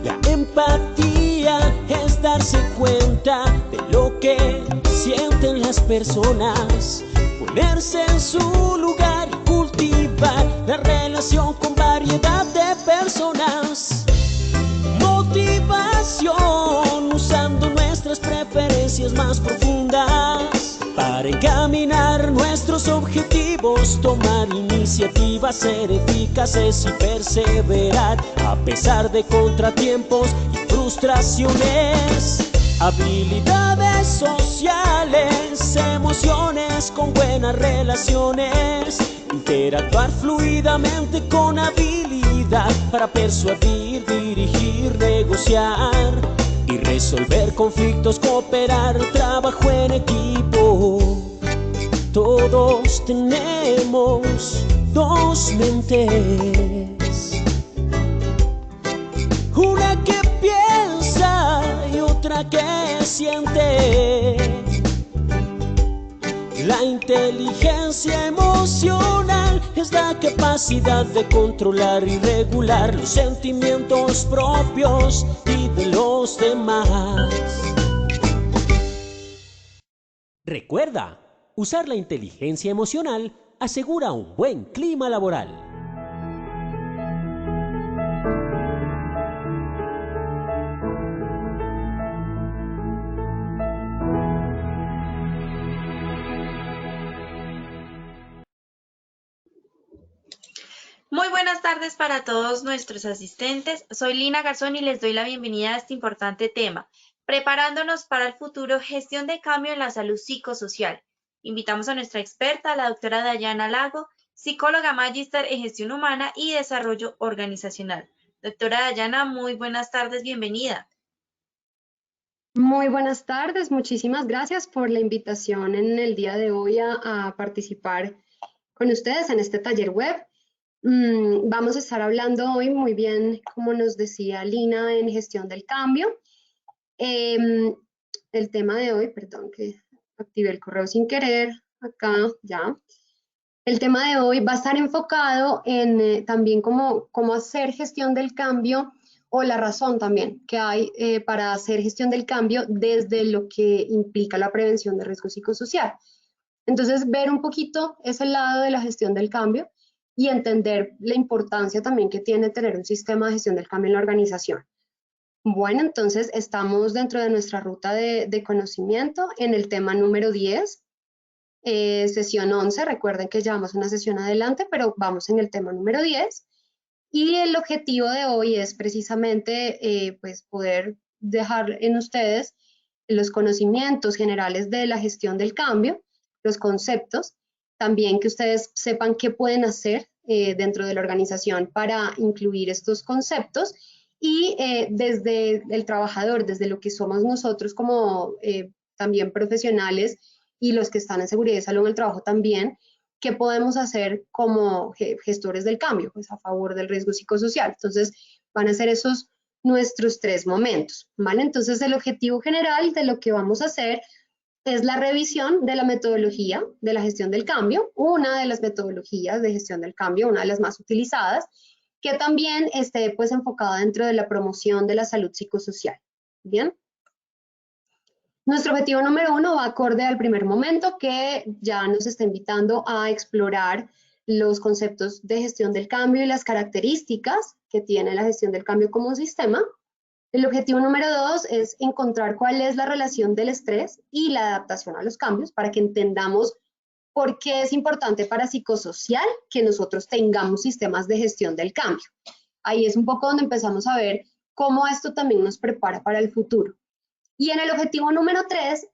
La empatía es darse cuenta de lo que sienten las personas, ponerse en su lugar y cultivar la relación con variedad de personas. Motivación usando nuestras preferencias más profundas para encaminar nuestros objetivos, tomar iniciativas, ser eficaces y perseverar a pesar de contratiempos y frustraciones. Habilidades sociales, emociones con buenas relaciones, interactuar fluidamente con habilidad para persuadir, dirigir, negociar y resolver conflictos, cooperar, trabajo en equipo. Todos tenemos dos mentes, una que piensa y otra que siente. La inteligencia emocional es la capacidad de controlar y regular los sentimientos propios y de los demás. Recuerda, usar la inteligencia emocional asegura un buen clima laboral. Muy buenas tardes para todos nuestros asistentes. Soy Lina Garzón y les doy la bienvenida a este importante tema, preparándonos para el futuro, gestión de cambio en la salud psicosocial. Invitamos a nuestra experta, la doctora Dayana Lago, psicóloga magíster en gestión humana y desarrollo organizacional. Doctora Dayana, muy buenas tardes, bienvenida. Muy buenas tardes, muchísimas gracias por la invitación en el día de hoy a participar con ustedes en este taller web. Vamos a estar hablando hoy muy bien, como nos decía Lina, en gestión del cambio. El tema de hoy, perdón que activé el correo sin querer, acá ya. El tema de hoy va a estar enfocado en también cómo hacer gestión del cambio o la razón también que hay para hacer gestión del cambio desde lo que implica la prevención de riesgo psicosocial. Entonces, ver un poquito ese lado de la gestión del cambio y entender la importancia también que tiene tener un sistema de gestión del cambio en la organización. Bueno, entonces estamos dentro de nuestra ruta de conocimiento en el tema número 10, sesión 11. Recuerden que llevamos una sesión adelante, pero vamos en el tema número 10. Y el objetivo de hoy es precisamente pues poder dejar en ustedes los conocimientos generales de la gestión del cambio, los conceptos, también que ustedes sepan qué pueden hacer dentro de la organización para incluir estos conceptos y desde el trabajador, desde lo que somos nosotros como también profesionales y los que están en seguridad y salud en el trabajo también, qué podemos hacer como gestores del cambio, pues a favor del riesgo psicosocial. Entonces, van a ser esos nuestros tres momentos, ¿vale? Entonces, el objetivo general de lo que vamos a hacer es la revisión de la metodología de la gestión del cambio, una de las metodologías de gestión del cambio, una de las más utilizadas, que también esté pues enfocada dentro de la promoción de la salud psicosocial. ¿Bien? Nuestro objetivo número 1 va acorde al primer momento, que ya nos está invitando a explorar los conceptos de gestión del cambio y las características que tiene la gestión del cambio como sistema. El objetivo número 2 es encontrar cuál es la relación del estrés y la adaptación a los cambios para que entendamos por qué es importante para psicosocial que nosotros tengamos sistemas de gestión del cambio. Ahí es un poco donde empezamos a ver cómo esto también nos prepara para el futuro. Y en el objetivo número 3,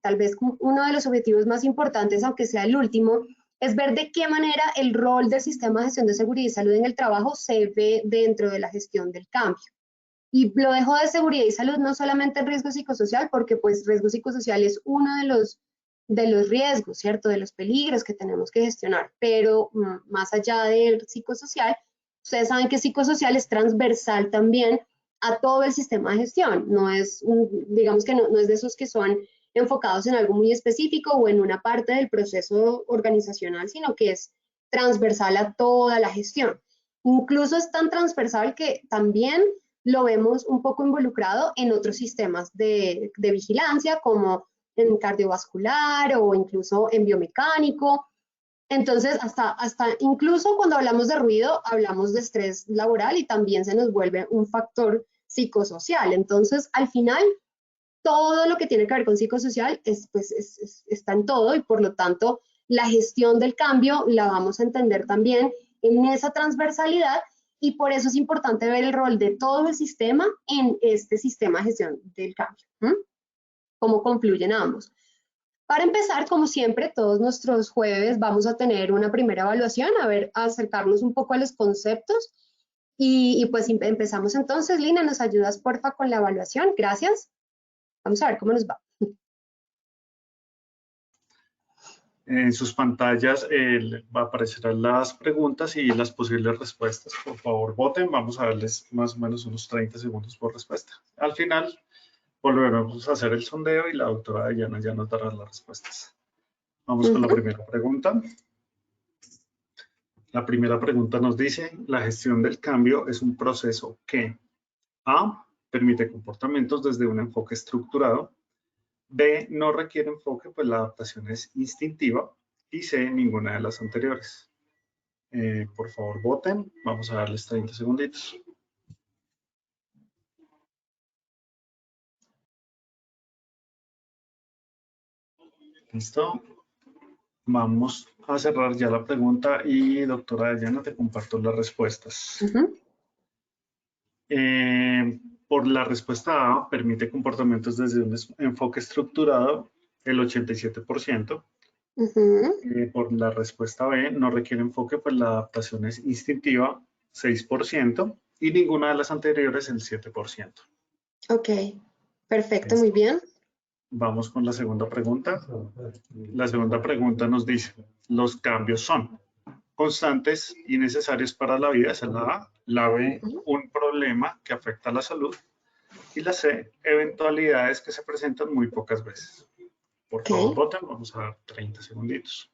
tal vez uno de los objetivos más importantes, aunque sea el último, es ver de qué manera el rol del sistema de gestión de seguridad y salud en el trabajo se ve dentro de la gestión del cambio. Y lo dejo de seguridad y salud no solamente en riesgo psicosocial, porque pues riesgo psicosocial es uno de los riesgos, ¿cierto? De los peligros que tenemos que gestionar, pero más allá del psicosocial, ustedes saben que psicosocial es transversal también a todo el sistema de gestión, no es, digamos que no es de esos que son enfocados en algo muy específico o en una parte del proceso organizacional, sino que es transversal a toda la gestión. Incluso es tan transversal que también lo vemos un poco involucrado en otros sistemas de vigilancia, como en cardiovascular o incluso en biomecánico. Entonces, hasta incluso cuando hablamos de ruido, hablamos de estrés laboral y también se nos vuelve un factor psicosocial. Entonces, al final, todo lo que tiene que ver con psicosocial está en todo y por lo tanto la gestión del cambio la vamos a entender también en esa transversalidad y por eso es importante ver el rol de todo el sistema en este sistema de gestión del cambio. Cómo confluyen ambos. Para empezar, como siempre, todos nuestros jueves vamos a tener una primera evaluación, a ver, a acercarnos un poco a los conceptos y pues empezamos entonces. Lina, ¿nos ayudas porfa con la evaluación? Gracias. Vamos a ver cómo nos va. En sus pantallas aparecerán las preguntas y las posibles respuestas. Por favor, voten. Vamos a darles más o menos unos 30 segundos por respuesta. Al final, volveremos a hacer el sondeo y la doctora Dayana ya nos dará las respuestas. Vamos con la primera pregunta. La primera pregunta nos dice, la gestión del cambio es un proceso que A, permite comportamientos desde un enfoque estructurado, B, no requiere enfoque, pues la adaptación es instintiva, y C, ninguna de las anteriores. Por favor, voten. Vamos a darles 30 segunditos. ¿Listo? Vamos a cerrar ya la pregunta y doctora Dayana, te comparto las respuestas. Por la respuesta A, permite comportamientos desde un enfoque estructurado, el 87%. Por la respuesta B, no requiere enfoque, pues la adaptación es instintiva, 6%, y ninguna de las anteriores, el 7%. Ok, perfecto, muy bien. Vamos con la segunda pregunta. La segunda pregunta nos dice, los cambios son constantes y necesarios para la vida, esa es la A. La B, un problema que afecta a la salud. Y la C, eventualidades que se presentan muy pocas veces. Por favor, voten. Vamos a dar 30 segunditos.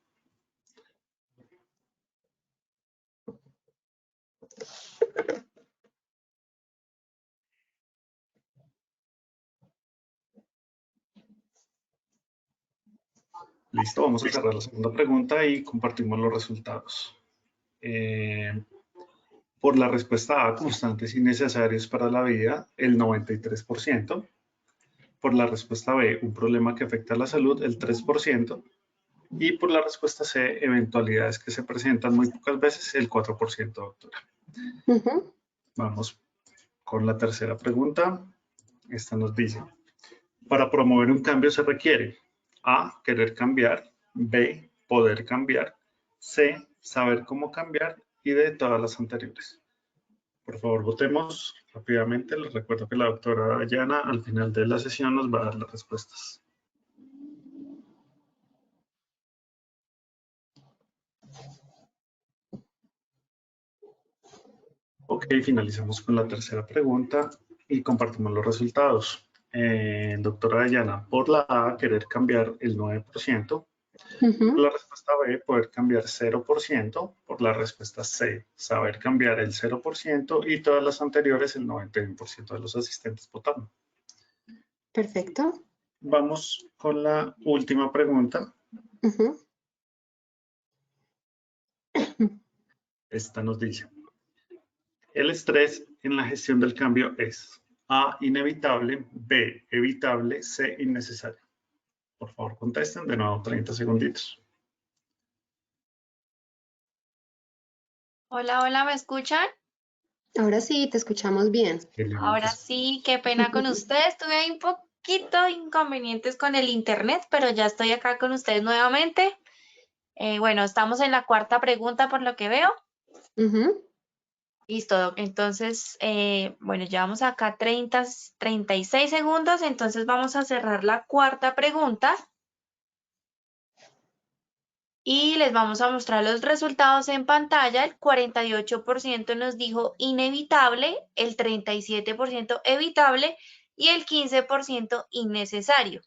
Listo, vamos a cerrar la segunda pregunta y compartimos los resultados. Por la respuesta A, constantes y necesarios para la vida, el 93%. Por la respuesta B, un problema que afecta a la salud, el 3%. Y por la respuesta C, eventualidades que se presentan muy pocas veces, el 4%, doctora. Vamos con la tercera pregunta. Esta nos dice, para promover un cambio se requiere A, querer cambiar, B, poder cambiar, C, saber cómo cambiar y D, todas las anteriores. Por favor, votemos rápidamente. Les recuerdo que la doctora Dayana al final de la sesión nos va a dar las respuestas. Ok, finalizamos con la tercera pregunta y compartimos los resultados. Doctora Dayana, por la A, querer cambiar el 9%. Por la respuesta B, poder cambiar 0%. Por la respuesta C, saber cambiar el 0%. Y todas las anteriores, el 91% de los asistentes votaron. Perfecto. Vamos con la última pregunta. Esta nos dice, el estrés en la gestión del cambio es A, inevitable, B, evitable, C, innecesario. Por favor, contesten de nuevo 30 segunditos. Hola, hola, ¿me escuchan? Ahora sí, te escuchamos bien. Ahora sí, qué pena con ustedes. Tuve ahí un poquito inconvenientes con el internet, pero ya estoy acá con ustedes nuevamente. Bueno, estamos en la cuarta pregunta por lo que veo. Listo, entonces, bueno, llevamos acá 36 segundos, entonces vamos a cerrar la cuarta pregunta. Y les vamos a mostrar los resultados en pantalla. El 48% nos dijo inevitable, el 37% evitable y el 15% innecesario.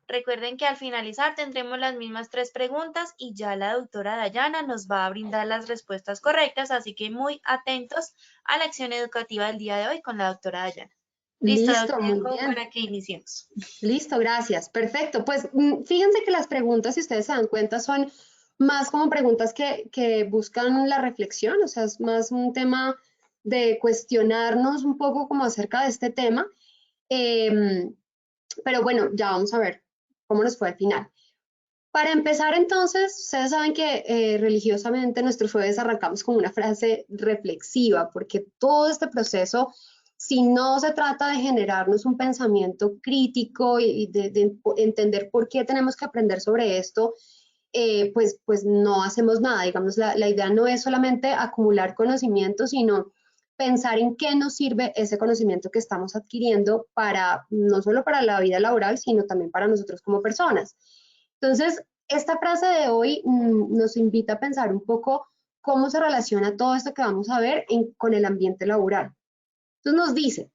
Recuerden que al finalizar tendremos las mismas 3 preguntas y ya la doctora Dayana nos va a brindar las respuestas correctas, así que muy atentos a la acción educativa del día de hoy con la doctora Dayana. Listo, Listo, muy doctor, bien. para que iniciemos. Listo, gracias. Perfecto. Pues fíjense que las preguntas, si ustedes se dan cuenta, son más como preguntas que buscan la reflexión, o sea, es más un tema de cuestionarnos un poco como acerca de este tema. Pero bueno, ya vamos a ver cómo nos fue al final. Para empezar, entonces, ustedes saben que religiosamente nuestros jueves arrancamos con una frase reflexiva, porque todo este proceso, si no se trata de generarnos un pensamiento crítico y de entender por qué tenemos que aprender sobre esto, pues no hacemos nada. Digamos, la idea no es solamente acumular conocimiento, sino pensar en qué nos sirve ese conocimiento que estamos adquiriendo para, no solo para la vida laboral, sino también para nosotros como personas. Entonces, esta frase de hoy nos invita a pensar un poco cómo se relaciona todo esto que vamos a ver con el ambiente laboral. Entonces nos dice,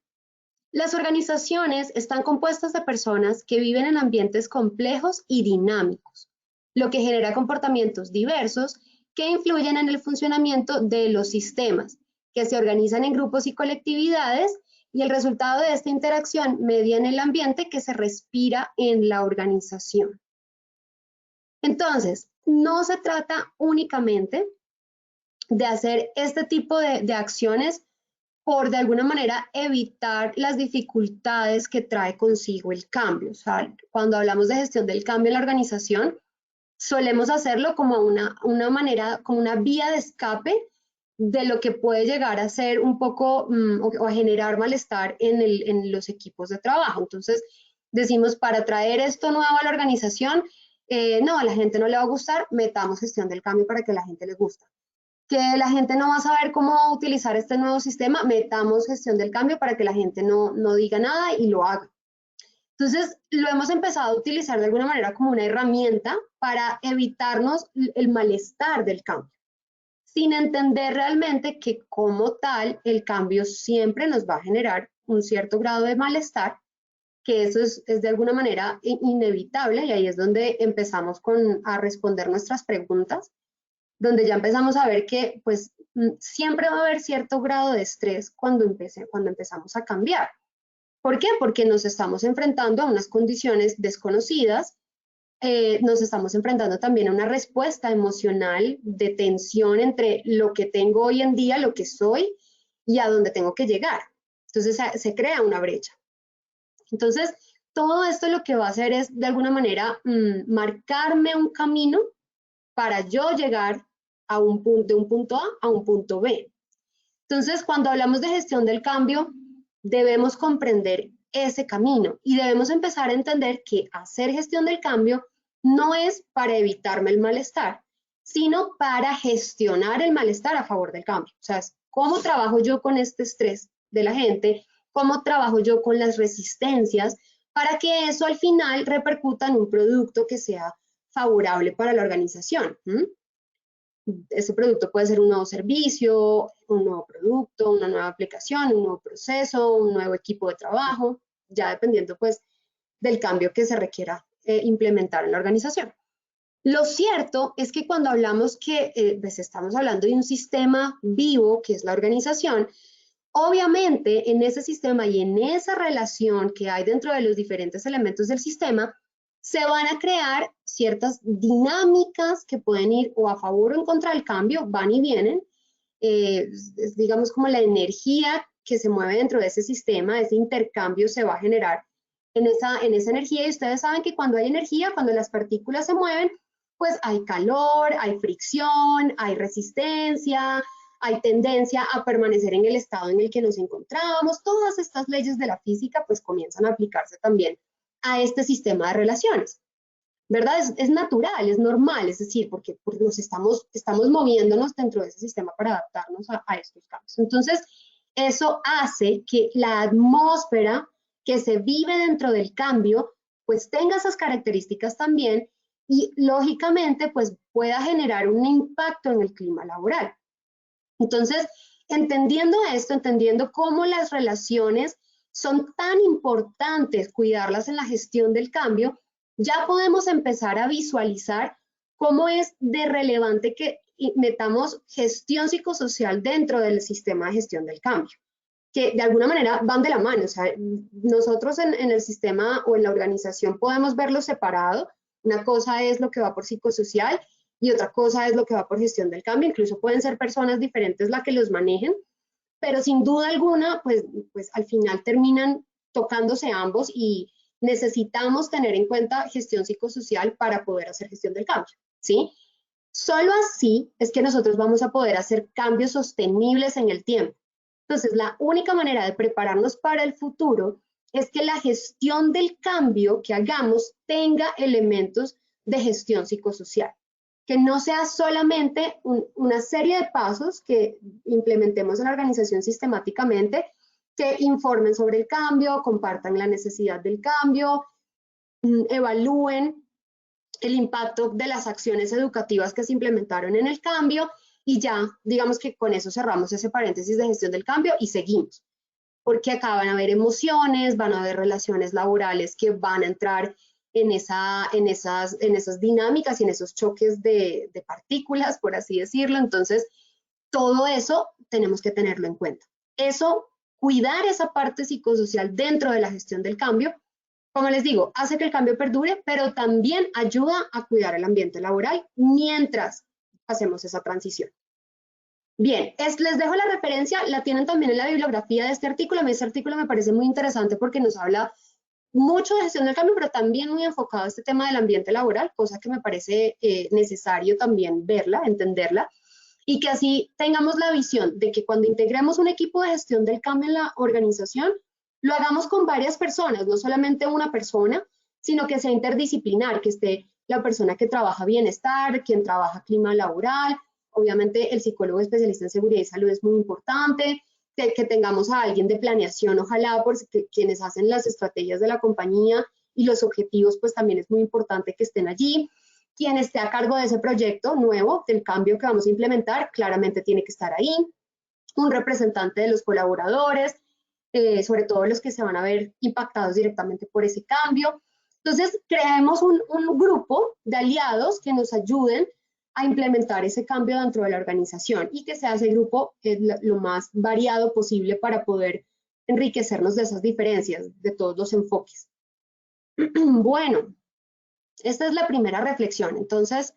las organizaciones están compuestas de personas que viven en ambientes complejos y dinámicos, lo que genera comportamientos diversos que influyen en el funcionamiento de los sistemas, que se organizan en grupos y colectividades, y el resultado de esta interacción media en el ambiente que se respira en la organización. Entonces, no se trata únicamente de hacer este tipo de acciones por de alguna manera evitar las dificultades que trae consigo el cambio. O sea, cuando hablamos de gestión del cambio en la organización, solemos hacerlo como una manera, como una vía de escape de lo que puede llegar a ser un poco o a generar malestar en los equipos de trabajo. Entonces, decimos, para traer esto nuevo a la organización, no, a la gente no le va a gustar, metamos gestión del cambio para que a la gente le guste. Que la gente no va a saber cómo utilizar este nuevo sistema, metamos gestión del cambio para que la gente no diga nada y lo haga. Entonces, lo hemos empezado a utilizar de alguna manera como una herramienta para evitarnos el malestar del cambio, sin entender realmente que como tal el cambio siempre nos va a generar un cierto grado de malestar, que eso es de alguna manera inevitable, y ahí es donde empezamos a responder nuestras preguntas, donde ya empezamos a ver que pues siempre va a haber cierto grado de estrés cuando empezamos a cambiar. ¿Por qué? Porque nos estamos enfrentando a unas condiciones desconocidas, nos estamos enfrentando también a una respuesta emocional de tensión entre lo que tengo hoy en día, lo que soy y a dónde tengo que llegar. Entonces se crea una brecha. Entonces, todo esto lo que va a hacer es de alguna manera marcarme un camino para yo llegar de un punto A a un punto B. Entonces, cuando hablamos de gestión del cambio, debemos comprender ese camino y debemos empezar a entender que hacer gestión del cambio no es para evitarme el malestar, sino para gestionar el malestar a favor del cambio. O sea, es cómo trabajo yo con este estrés de la gente, cómo trabajo yo con las resistencias, para que eso al final repercuta en un producto que sea favorable para la organización. Ese producto puede ser un nuevo servicio, un nuevo producto, una nueva aplicación, un nuevo proceso, un nuevo equipo de trabajo, ya dependiendo pues del cambio que se requiera implementar en la organización. Lo cierto es que cuando hablamos que pues estamos hablando de un sistema vivo, que es la organización, obviamente en ese sistema y en esa relación que hay dentro de los diferentes elementos del sistema, se van a crear ciertas dinámicas que pueden ir o a favor o en contra del cambio, van y vienen, es, digamos como la energía que se mueve dentro de ese sistema, ese intercambio se va a generar en esa energía, y ustedes saben que cuando hay energía, cuando las partículas se mueven, pues hay calor, hay fricción, hay resistencia, hay tendencia a permanecer en el estado en el que nos encontrábamos. Todas estas leyes de la física pues comienzan a aplicarse también a este sistema de relaciones, ¿verdad? Es natural, es normal, es decir, porque nos estamos moviéndonos dentro de ese sistema para adaptarnos a estos cambios. Entonces, eso hace que la atmósfera que se vive dentro del cambio, pues tenga esas características también y lógicamente pues pueda generar un impacto en el clima laboral. Entonces, entendiendo esto, entendiendo cómo las relaciones son tan importantes cuidarlas en la gestión del cambio, ya podemos empezar a visualizar cómo es de relevante que metamos gestión psicosocial dentro del sistema de gestión del cambio, que de alguna manera van de la mano. O sea, nosotros en el sistema o en la organización podemos verlo separado. Una cosa es lo que va por psicosocial y otra cosa es lo que va por gestión del cambio. Incluso pueden ser personas diferentes las que los manejen, pero sin duda alguna, pues al final terminan tocándose ambos y necesitamos tener en cuenta gestión psicosocial para poder hacer gestión del cambio, ¿sí? Solo así es que nosotros vamos a poder hacer cambios sostenibles en el tiempo. Entonces, la única manera de prepararnos para el futuro es que la gestión del cambio que hagamos tenga elementos de gestión psicosocial, que no sea solamente una serie de pasos que implementemos en la organización sistemáticamente, que informen sobre el cambio, compartan la necesidad del cambio, evalúen el impacto de las acciones educativas que se implementaron en el cambio y ya, digamos que con eso cerramos ese paréntesis de gestión del cambio y seguimos. Porque acá van a haber emociones, van a haber relaciones laborales que van a entrar en esas dinámicas y en esos choques de partículas, por así decirlo. Entonces, todo eso tenemos que tenerlo en cuenta. Eso, cuidar esa parte psicosocial dentro de la gestión del cambio, como les digo, hace que el cambio perdure, pero también ayuda a cuidar el ambiente laboral mientras hacemos esa transición. Bien, les dejo la referencia, la tienen también en la bibliografía de este artículo. A mí este artículo me parece muy interesante porque nos habla mucho de gestión del cambio, pero también muy enfocado a este tema del ambiente laboral, cosa que me parece necesario también verla, entenderla, y que así tengamos la visión de que cuando integremos un equipo de gestión del cambio en la organización, lo hagamos con varias personas, no solamente una persona, sino que sea interdisciplinar, que esté la persona que trabaja bienestar, quien trabaja clima laboral. Obviamente el psicólogo especialista en seguridad y salud es muy importante, que tengamos a alguien de planeación, ojalá, porque quienes hacen las estrategias de la compañía y los objetivos, pues también es muy importante que estén allí. Quien esté a cargo de ese proyecto nuevo, del cambio que vamos a implementar, claramente tiene que estar ahí. Un representante de los colaboradores, sobre todo los que se van a ver impactados directamente por ese cambio. Entonces, creemos un grupo de aliados que nos ayuden a implementar ese cambio dentro de la organización y que sea ese grupo lo más variado posible para poder enriquecernos de esas diferencias, de todos los enfoques. Bueno, esta es la primera reflexión. Entonces,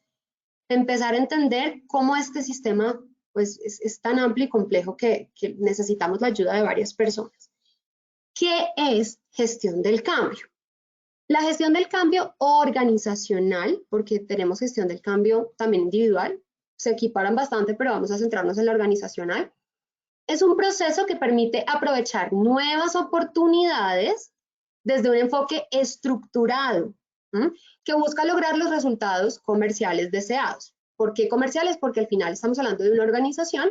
empezar a entender cómo este sistema pues, es tan amplio y complejo que necesitamos la ayuda de varias personas. ¿Qué es gestión del cambio? La gestión del cambio organizacional, porque tenemos gestión del cambio también individual, se equiparan bastante, pero vamos a centrarnos en la organizacional. Es un proceso que permite aprovechar nuevas oportunidades desde un enfoque estructurado, que busca lograr los resultados comerciales deseados. ¿Por qué comerciales? Porque al final estamos hablando de una organización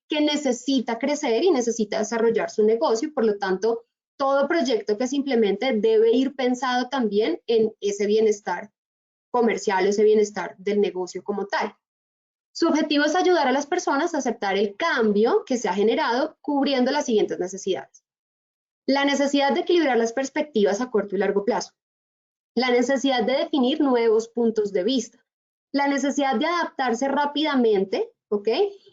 que necesita crecer y necesita desarrollar su negocio, por lo tanto, todo proyecto que se implemente debe ir pensado también en ese bienestar comercial, ese bienestar del negocio como tal. Su objetivo es ayudar a las personas a aceptar el cambio que se ha generado cubriendo las siguientes necesidades. La necesidad de equilibrar las perspectivas a corto y largo plazo. La necesidad de definir nuevos puntos de vista. La necesidad de adaptarse rápidamente, ¿ok?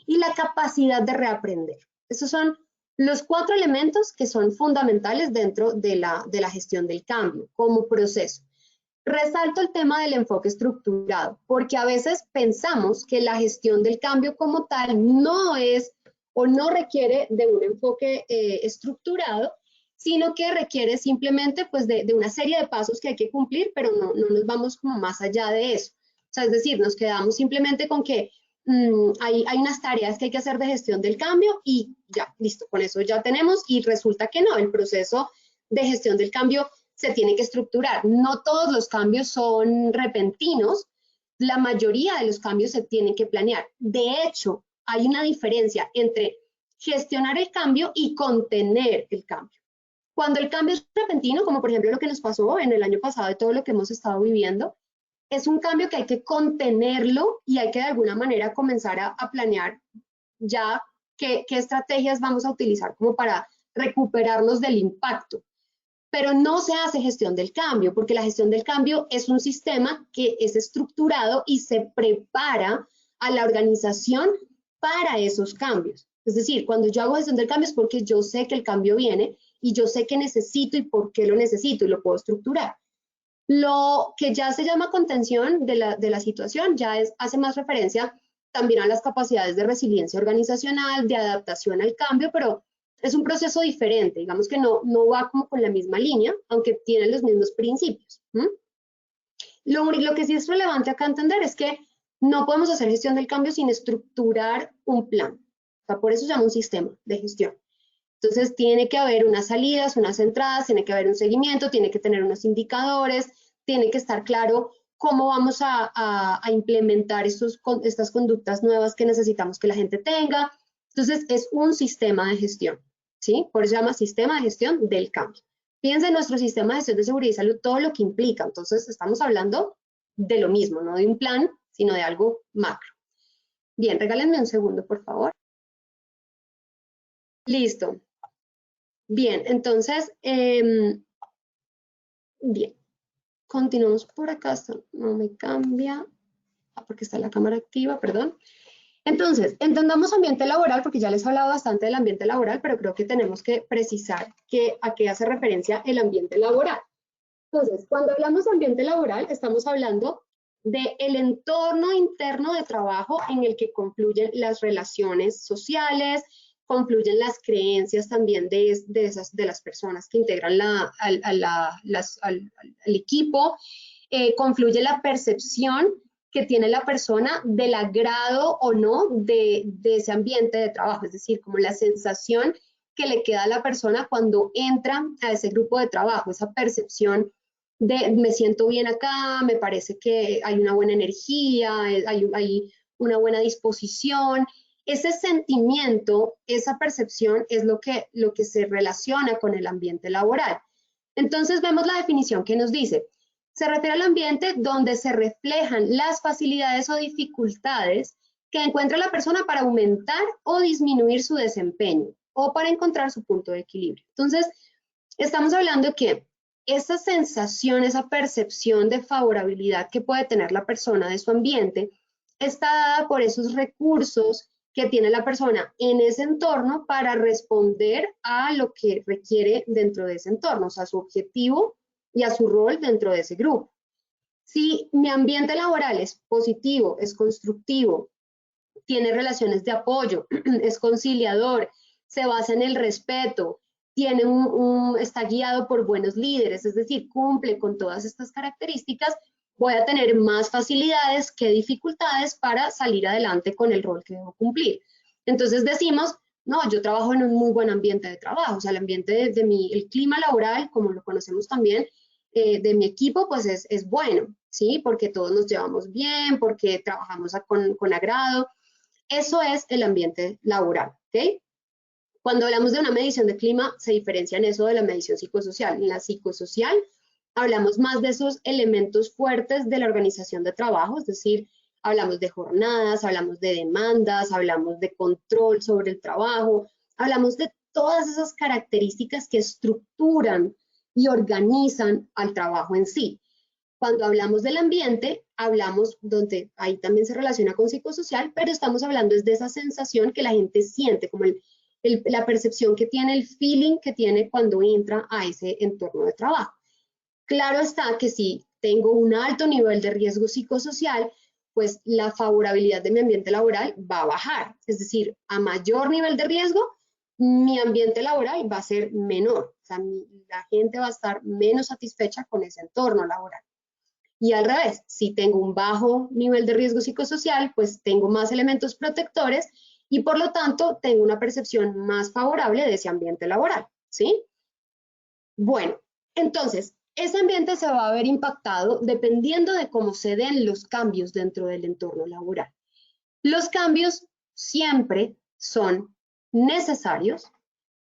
Y la capacidad de reaprender. Esos son los 4 elementos que son fundamentales dentro de la gestión del cambio como proceso. Resalto el tema del enfoque estructurado, porque a veces pensamos que la gestión del cambio como tal no es o no requiere de un enfoque estructurado, sino que requiere simplemente pues, de una serie de pasos que hay que cumplir, pero no nos vamos como más allá de eso. O sea, es decir, nos quedamos simplemente con que hay unas tareas que hay que hacer de gestión del cambio y ya, listo, con eso ya tenemos y resulta que no, el proceso de gestión del cambio se tiene que estructurar. No todos los cambios son repentinos, la mayoría de los cambios se tienen que planear. De hecho, hay una diferencia entre gestionar el cambio y contener el cambio. Cuando el cambio es repentino, como por ejemplo lo que nos pasó en el año pasado y todo lo que hemos estado viviendo, es un cambio que hay que contenerlo y hay que de alguna manera comenzar a planear ya qué estrategias vamos a utilizar como para recuperarnos del impacto. pero no se hace gestión del cambio, porque la gestión del cambio es un sistema que es estructurado y se prepara a la organización para esos cambios. Es decir, cuando yo hago gestión del cambio es porque yo sé que el cambio viene y yo sé qué necesito y por qué lo necesito y lo puedo estructurar. Lo que ya se llama contención de la situación ya hace más referencia también a las capacidades de resiliencia organizacional, de adaptación al cambio, pero es un proceso diferente, digamos que no va como con la misma línea, aunque tiene los mismos principios. Lo que sí es relevante acá entender es que no podemos hacer gestión del cambio sin estructurar un plan. O sea, por eso se llama un sistema de gestión. Entonces, tiene que haber unas salidas, unas entradas, tiene que haber un seguimiento, tiene que tener unos indicadores, tiene que estar claro cómo vamos a implementar estas conductas nuevas que necesitamos que la gente tenga. Entonces, es un sistema de gestión, ¿sí? Por eso se llama sistema de gestión del cambio. Fíjense en nuestro sistema de gestión de seguridad y salud, todo lo que implica. Entonces, estamos hablando de lo mismo, no de un plan, sino de algo macro. Bien, regálenme un segundo, por favor. Listo. Bien, entonces, bien, continuamos por acá, esto no me cambia, porque está la cámara activa, perdón. Entonces, entendamos ambiente laboral, porque ya les he hablado bastante del ambiente laboral, pero creo que tenemos que precisar a qué hace referencia el ambiente laboral. Entonces, cuando hablamos de ambiente laboral, estamos hablando del entorno interno de trabajo en el que confluyen las relaciones sociales, confluyen las creencias también de las personas que integran al equipo, confluye la percepción que tiene la persona del agrado o no de ese ambiente de trabajo, es decir, como la sensación que le queda a la persona cuando entra a ese grupo de trabajo, esa percepción de me siento bien acá, me parece que hay una buena energía, hay una buena disposición. Ese sentimiento, esa percepción es lo que se relaciona con el ambiente laboral. Entonces vemos la definición que nos dice, se refiere al ambiente donde se reflejan las facilidades o dificultades que encuentra la persona para aumentar o disminuir su desempeño o para encontrar su punto de equilibrio. Entonces, estamos hablando que esa sensación, esa percepción de favorabilidad que puede tener la persona de su ambiente está dada por esos recursos que tiene la persona en ese entorno para responder a lo que requiere dentro de ese entorno, o sea, a su objetivo y a su rol dentro de ese grupo. Si mi ambiente laboral es positivo, es constructivo, tiene relaciones de apoyo, es conciliador, se basa en el respeto, está guiado por buenos líderes, es decir, cumple con todas estas características, voy a tener más facilidades que dificultades para salir adelante con el rol que debo cumplir. Entonces decimos, no, yo trabajo en un muy buen ambiente de trabajo, o sea, el ambiente el clima laboral, como lo conocemos también, de mi equipo, pues es bueno, ¿sí? Porque todos nos llevamos bien, porque trabajamos con agrado. Eso es el ambiente laboral, ¿ok? Cuando hablamos de una medición de clima, se diferencia en eso de la medición psicosocial. En la psicosocial hablamos más de esos elementos fuertes de la organización de trabajo, es decir, hablamos de jornadas, hablamos de demandas, hablamos de control sobre el trabajo, hablamos de todas esas características que estructuran y organizan al trabajo en sí. Cuando hablamos del ambiente, hablamos donde ahí también se relaciona con psicosocial, pero estamos hablando es de esa sensación que la gente siente, como la percepción que tiene, el feeling que tiene cuando entra a ese entorno de trabajo. Claro está que si tengo un alto nivel de riesgo psicosocial, pues la favorabilidad de mi ambiente laboral va a bajar. Es decir, a mayor nivel de riesgo, mi ambiente laboral va a ser menor. O sea, la gente va a estar menos satisfecha con ese entorno laboral. Y al revés, si tengo un bajo nivel de riesgo psicosocial, pues tengo más elementos protectores y por lo tanto tengo una percepción más favorable de ese ambiente laboral, ¿sí? Bueno, entonces, ese ambiente se va a ver impactado dependiendo de cómo se den los cambios dentro del entorno laboral. Los cambios siempre son necesarios,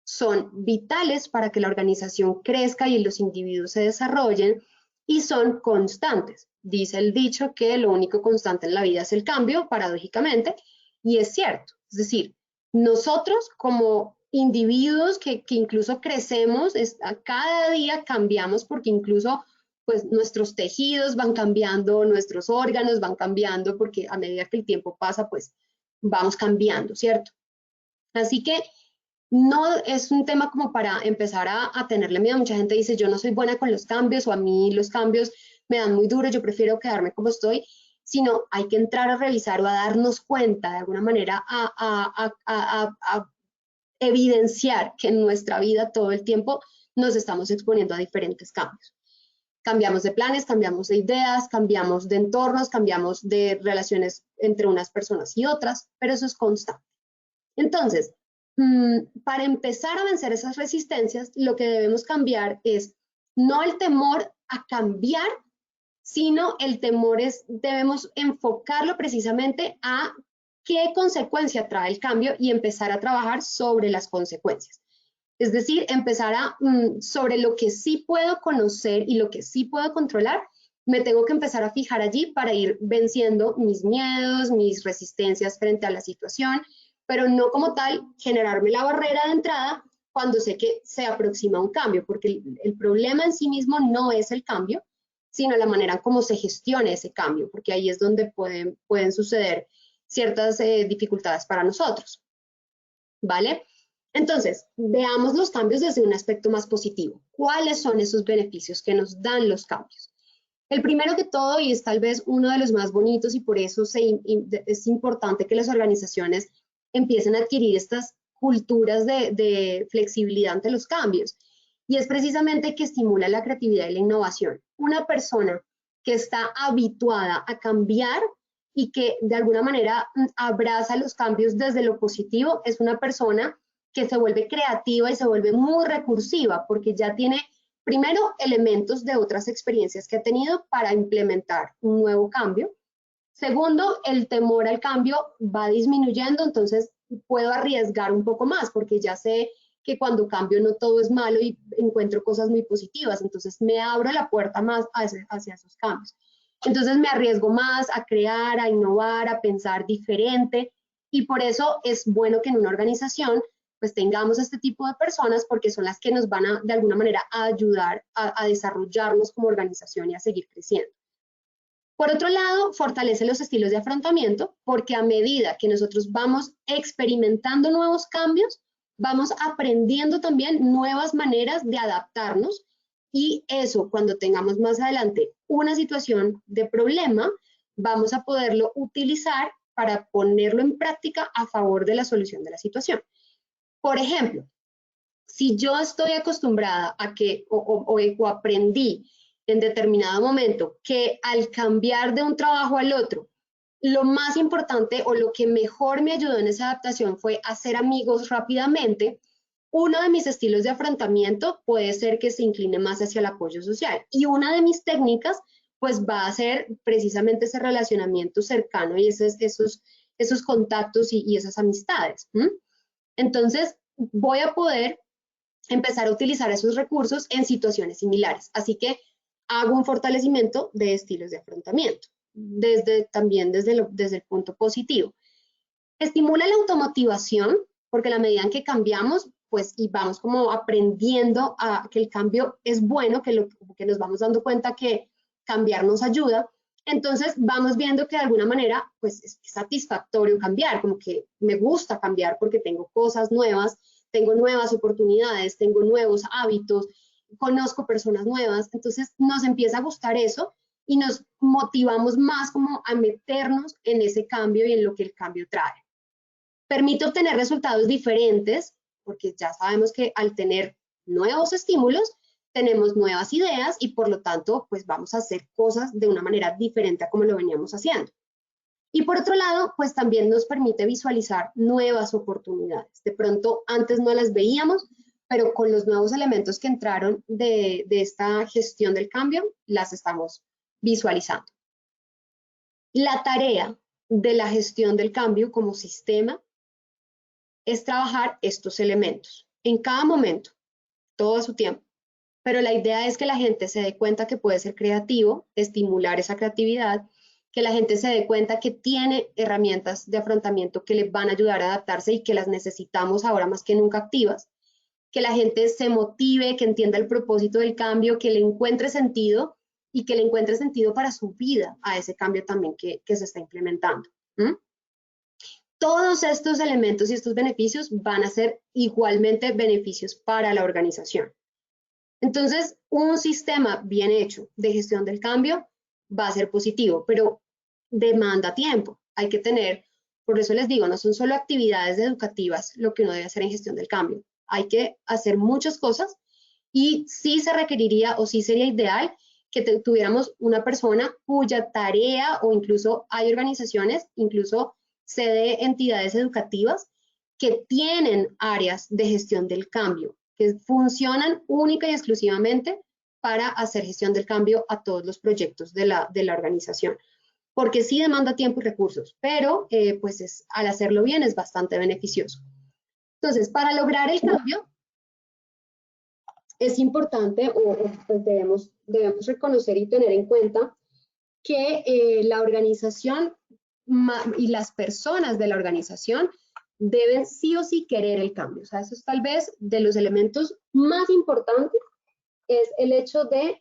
son vitales para que la organización crezca y los individuos se desarrollen y son constantes. Dice el dicho que lo único constante en la vida es el cambio, paradójicamente, y es cierto. Es decir, nosotros como individuos que incluso crecemos, cada día cambiamos porque incluso pues nuestros tejidos van cambiando, nuestros órganos van cambiando porque a medida que el tiempo pasa pues vamos cambiando, ¿cierto? Así que no es un tema como para empezar a tenerle miedo. Mucha gente dice, yo no soy buena con los cambios o a mí los cambios me dan muy duro, yo prefiero quedarme como estoy, sino hay que entrar a revisar o a darnos cuenta de alguna manera a evidenciar que en nuestra vida todo el tiempo nos estamos exponiendo a diferentes cambios. Cambiamos de planes, cambiamos de ideas, cambiamos de entornos, cambiamos de relaciones entre unas personas y otras, pero eso es constante. Entonces, para empezar a vencer esas resistencias, lo que debemos cambiar es no el temor a cambiar, sino el temor es, debemos enfocarlo precisamente a qué consecuencia trae el cambio y empezar a trabajar sobre las consecuencias. Es decir, empezar sobre lo que sí puedo conocer y lo que sí puedo controlar, me tengo que empezar a fijar allí para ir venciendo mis miedos, mis resistencias frente a la situación, pero no como tal generarme la barrera de entrada cuando sé que se aproxima un cambio, porque el problema en sí mismo no es el cambio, sino la manera en cómo se gestiona ese cambio, porque ahí es donde pueden suceder ciertas dificultades para nosotros, ¿vale? Entonces, veamos los cambios desde un aspecto más positivo. ¿Cuáles son esos beneficios que nos dan los cambios? El primero que todo, y es tal vez uno de los más bonitos y por eso es importante que las organizaciones empiecen a adquirir estas culturas de flexibilidad ante los cambios, y es precisamente que estimula la creatividad y la innovación. Una persona que está habituada a cambiar y que de alguna manera abraza los cambios desde lo positivo es una persona que se vuelve creativa y se vuelve muy recursiva porque ya tiene primero elementos de otras experiencias que ha tenido para implementar un nuevo cambio. Segundo, el temor al cambio va disminuyendo, entonces puedo arriesgar un poco más porque ya sé que cuando cambio no todo es malo y encuentro cosas muy positivas, entonces me abro la puerta más hacia esos cambios. Entonces me arriesgo más a crear, a innovar, a pensar diferente y por eso es bueno que en una organización pues tengamos este tipo de personas porque son las que nos van a de alguna manera a ayudar a desarrollarnos como organización y a seguir creciendo. Por otro lado, fortalece los estilos de afrontamiento porque a medida que nosotros vamos experimentando nuevos cambios, vamos aprendiendo también nuevas maneras de adaptarnos y eso cuando tengamos más adelante una situación de problema, vamos a poderlo utilizar para ponerlo en práctica a favor de la solución de la situación. Por ejemplo, si yo estoy acostumbrada a que o aprendí en determinado momento que al cambiar de un trabajo al otro, lo más importante o lo que mejor me ayudó en esa adaptación fue hacer amigos rápidamente, uno de mis estilos de afrontamiento puede ser que se incline más hacia el apoyo social y una de mis técnicas pues va a ser precisamente ese relacionamiento cercano y esos contactos y esas amistades. Entonces voy a poder empezar a utilizar esos recursos en situaciones similares. Así que hago un fortalecimiento de estilos de afrontamiento, también desde el punto positivo. Estimula la automotivación, porque a la medida en que cambiamos, pues, y vamos como aprendiendo a que el cambio es bueno, que nos vamos dando cuenta que cambiar nos ayuda, entonces vamos viendo que de alguna manera, pues, es satisfactorio cambiar, como que me gusta cambiar porque tengo cosas nuevas, tengo nuevas oportunidades, tengo nuevos hábitos, conozco personas nuevas, entonces nos empieza a gustar eso y nos motivamos más como a meternos en ese cambio y en lo que el cambio trae. Permite obtener resultados diferentes, porque ya sabemos que al tener nuevos estímulos, tenemos nuevas ideas y por lo tanto, pues vamos a hacer cosas de una manera diferente a como lo veníamos haciendo. Y por otro lado, pues también nos permite visualizar nuevas oportunidades. De pronto, antes no las veíamos, pero con los nuevos elementos que entraron de esta gestión del cambio, las estamos visualizando. La tarea de la gestión del cambio como sistema es trabajar estos elementos en cada momento, todo a su tiempo. Pero la idea es que la gente se dé cuenta que puede ser creativo, estimular esa creatividad que la gente se dé cuenta que tiene herramientas de afrontamiento que le van a ayudar a adaptarse y que las necesitamos ahora más que nunca activas, que la gente se motive, que entienda el propósito del cambio, que le encuentre sentido y que le encuentre sentido para su vida a ese cambio también que se está implementando. Todos estos elementos y estos beneficios van a ser igualmente beneficios para la organización. Entonces, un sistema bien hecho de gestión del cambio va a ser positivo, pero demanda tiempo. Hay que tener, por eso les digo, no son solo actividades educativas lo que uno debe hacer en gestión del cambio. Hay que hacer muchas cosas y sí se requeriría o sí sería ideal que tuviéramos una persona cuya tarea, o incluso hay organizaciones, incluso sede entidades educativas que tienen áreas de gestión del cambio, que funcionan única y exclusivamente para hacer gestión del cambio a todos los proyectos de la organización. Porque sí demanda tiempo y recursos, pero pues al hacerlo bien es bastante beneficioso. Entonces, para lograr el cambio, es importante, pues debemos reconocer y tener en cuenta que la organización y las personas de la organización deben sí o sí querer el cambio. O sea, eso es tal vez de los elementos más importantes, es el hecho de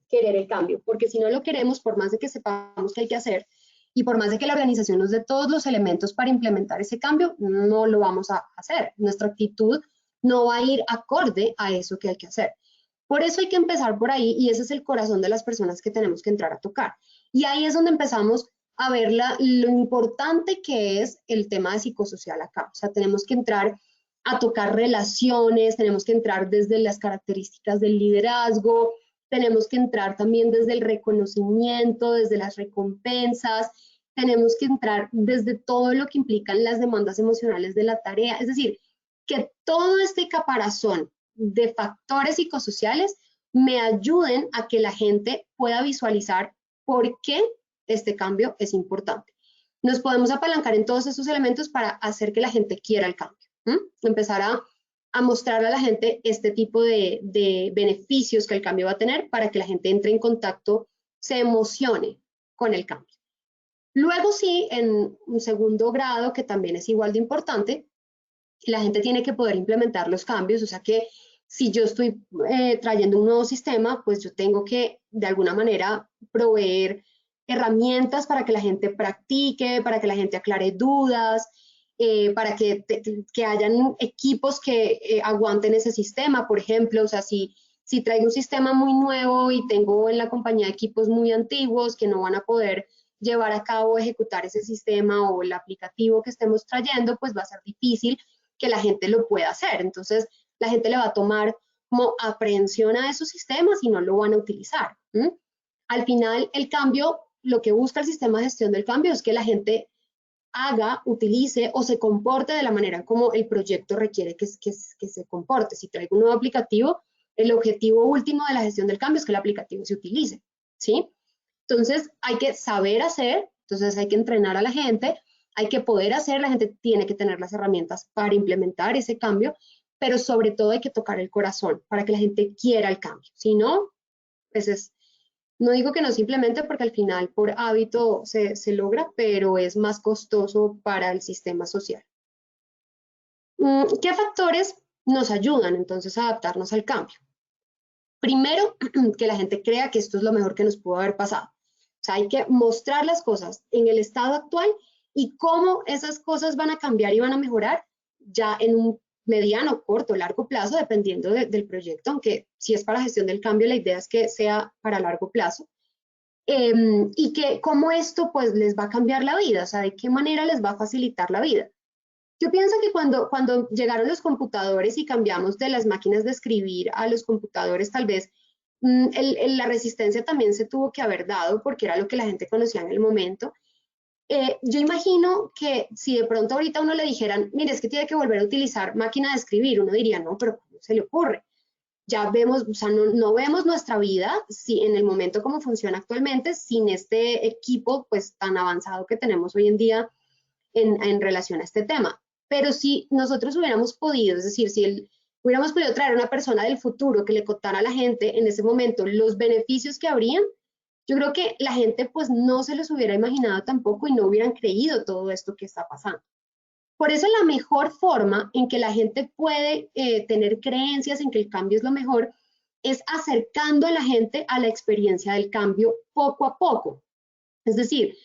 querer el cambio, porque si no lo queremos, por más de que sepamos qué hay que hacer y por más de que la organización nos dé todos los elementos para implementar ese cambio, no lo vamos a hacer. Nuestra actitud no va a ir acorde a eso que hay que hacer. Por eso hay que empezar por ahí y ese es el corazón de las personas que tenemos que entrar a tocar. Y ahí es donde empezamos a ver lo importante que es el tema de psicosocial acá. O sea, tenemos que entrar a tocar relaciones, tenemos que entrar desde las características del liderazgo, tenemos que entrar también desde el reconocimiento, desde las recompensas, tenemos que entrar desde todo lo que implican las demandas emocionales de la tarea. Es decir, que todo este caparazón de factores psicosociales me ayuden a que la gente pueda visualizar por qué este cambio es importante. Nos podemos apalancar en todos estos elementos para hacer que la gente quiera el cambio. Empezar a mostrarle a la gente este tipo de beneficios que el cambio va a tener para que la gente entre en contacto, se emocione con el cambio. Luego sí, en un segundo grado, que también es igual de importante, la gente tiene que poder implementar los cambios, o sea que si yo estoy trayendo un nuevo sistema, pues yo tengo que de alguna manera proveer herramientas para que la gente practique, para que la gente aclare dudas, para que hayan equipos que aguanten ese sistema, por ejemplo. O sea, si traigo un sistema muy nuevo y tengo en la compañía equipos muy antiguos que no van a poder llevar a cabo, ejecutar ese sistema o el aplicativo que estemos trayendo, pues va a ser difícil que la gente lo pueda hacer. Entonces, la gente le va a tomar como aprehensión a esos sistemas y no lo van a utilizar. Al final, el cambio, lo que busca el sistema de gestión del cambio es que la gente haga, utilice o se comporte de la manera como el proyecto requiere que se comporte. Si traigo un nuevo aplicativo, el objetivo último de la gestión del cambio es que el aplicativo se utilice, ¿sí? Entonces, hay que saber hacer, entonces hay que entrenar a la gente, hay que poder hacer, la gente tiene que tener las herramientas para implementar ese cambio, pero sobre todo hay que tocar el corazón para que la gente quiera el cambio. Si no, pues no digo que no simplemente porque al final por hábito se logra, pero es más costoso para el sistema social. ¿Qué factores nos ayudan entonces a adaptarnos al cambio? Primero, que la gente crea que esto es lo mejor que nos pudo haber pasado. O sea, hay que mostrar las cosas en el estado actual y cómo esas cosas van a cambiar y van a mejorar ya en un mediano, corto, largo plazo, dependiendo del proyecto, aunque si es para gestión del cambio, la idea es que sea para largo plazo. Y que cómo esto pues les va a cambiar la vida, o sea, de qué manera les va a facilitar la vida. Yo pienso que cuando llegaron los computadores y cambiamos de las máquinas de escribir a los computadores, tal vez la resistencia también se tuvo que haber dado porque era lo que la gente conocía en el momento. Yo imagino que si de pronto ahorita uno le dijeran, mire, es que tiene que volver a utilizar máquina de escribir, uno diría, no, pero ¿cómo se le ocurre? Ya vemos, o sea, no vemos nuestra vida en el momento como funciona actualmente sin este equipo pues tan avanzado que tenemos hoy en día en relación a este tema. Pero si nosotros hubiéramos podido, es decir, si hubiéramos podido traer a una persona del futuro que le contara a la gente en ese momento los beneficios que habrían, yo creo que la gente pues no se los hubiera imaginado tampoco y no hubieran creído todo esto que está pasando. Por eso la mejor forma en que la gente puede tener creencias en que el cambio es lo mejor es acercando a la gente a la experiencia del cambio poco a poco. Es decir,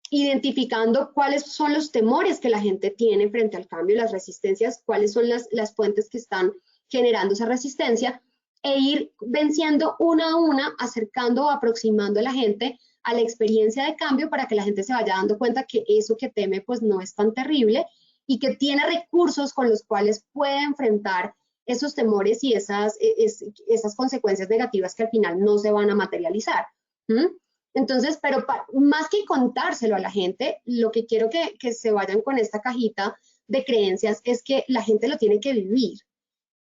identificando cuáles son los temores que la gente tiene frente al cambio, las resistencias, cuáles son las fuentes que están generando esa resistencia, e ir venciendo una a una, acercando o aproximando a la gente a la experiencia de cambio para que la gente se vaya dando cuenta que eso que teme pues no es tan terrible y que tiene recursos con los cuales puede enfrentar esos temores y esas consecuencias negativas que al final no se van a materializar. Entonces, pero más que contárselo a la gente, lo que quiero que se vayan con esta cajita de creencias es que la gente lo tiene que vivir.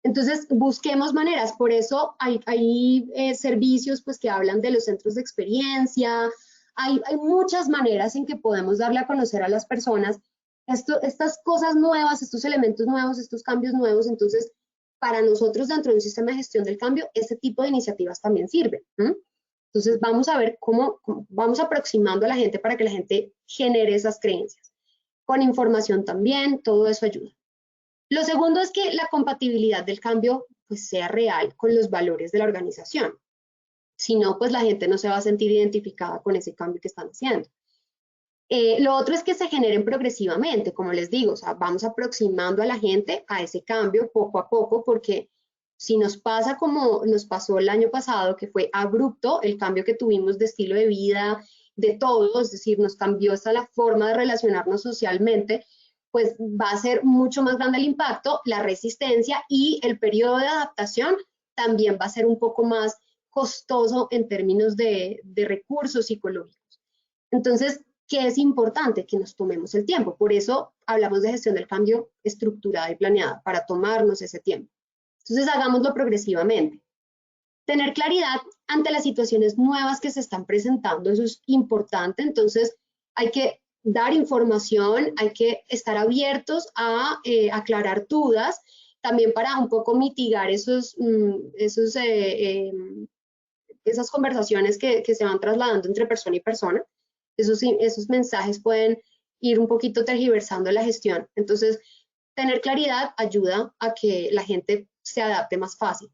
Entonces, busquemos maneras. Por eso hay servicios pues, que hablan de los centros de experiencia. Hay muchas maneras en que podemos darle a conocer a las personas estas cosas nuevas, estos elementos nuevos, estos cambios nuevos. Entonces, para nosotros dentro de un sistema de gestión del cambio, este tipo de iniciativas también sirven. Entonces, vamos a ver cómo vamos aproximando a la gente para que la gente genere esas creencias. Con información también, todo eso ayuda. Lo segundo es que la compatibilidad del cambio pues, sea real con los valores de la organización. Si no, pues la gente no se va a sentir identificada con ese cambio que están haciendo. Lo otro es que se generen progresivamente, como les digo, o sea, vamos aproximando a la gente a ese cambio poco a poco, porque si nos pasa como nos pasó el año pasado, que fue abrupto el cambio que tuvimos de estilo de vida, de todo, es decir, nos cambió hasta la forma de relacionarnos socialmente, pues va a ser mucho más grande el impacto, la resistencia y el periodo de adaptación también va a ser un poco más costoso en términos de recursos psicológicos. Entonces, ¿qué es importante? Que nos tomemos el tiempo. Por eso hablamos de gestión del cambio estructurada y planeada, para tomarnos ese tiempo. Entonces, hagámoslo progresivamente. Tener claridad ante las situaciones nuevas que se están presentando, eso es importante. Entonces, hay que dar información, hay que estar abiertos a aclarar dudas, también para un poco mitigar esas conversaciones que se van trasladando entre persona y persona. Esos mensajes pueden ir un poquito tergiversando la gestión. Entonces, tener claridad ayuda a que la gente se adapte más fácil.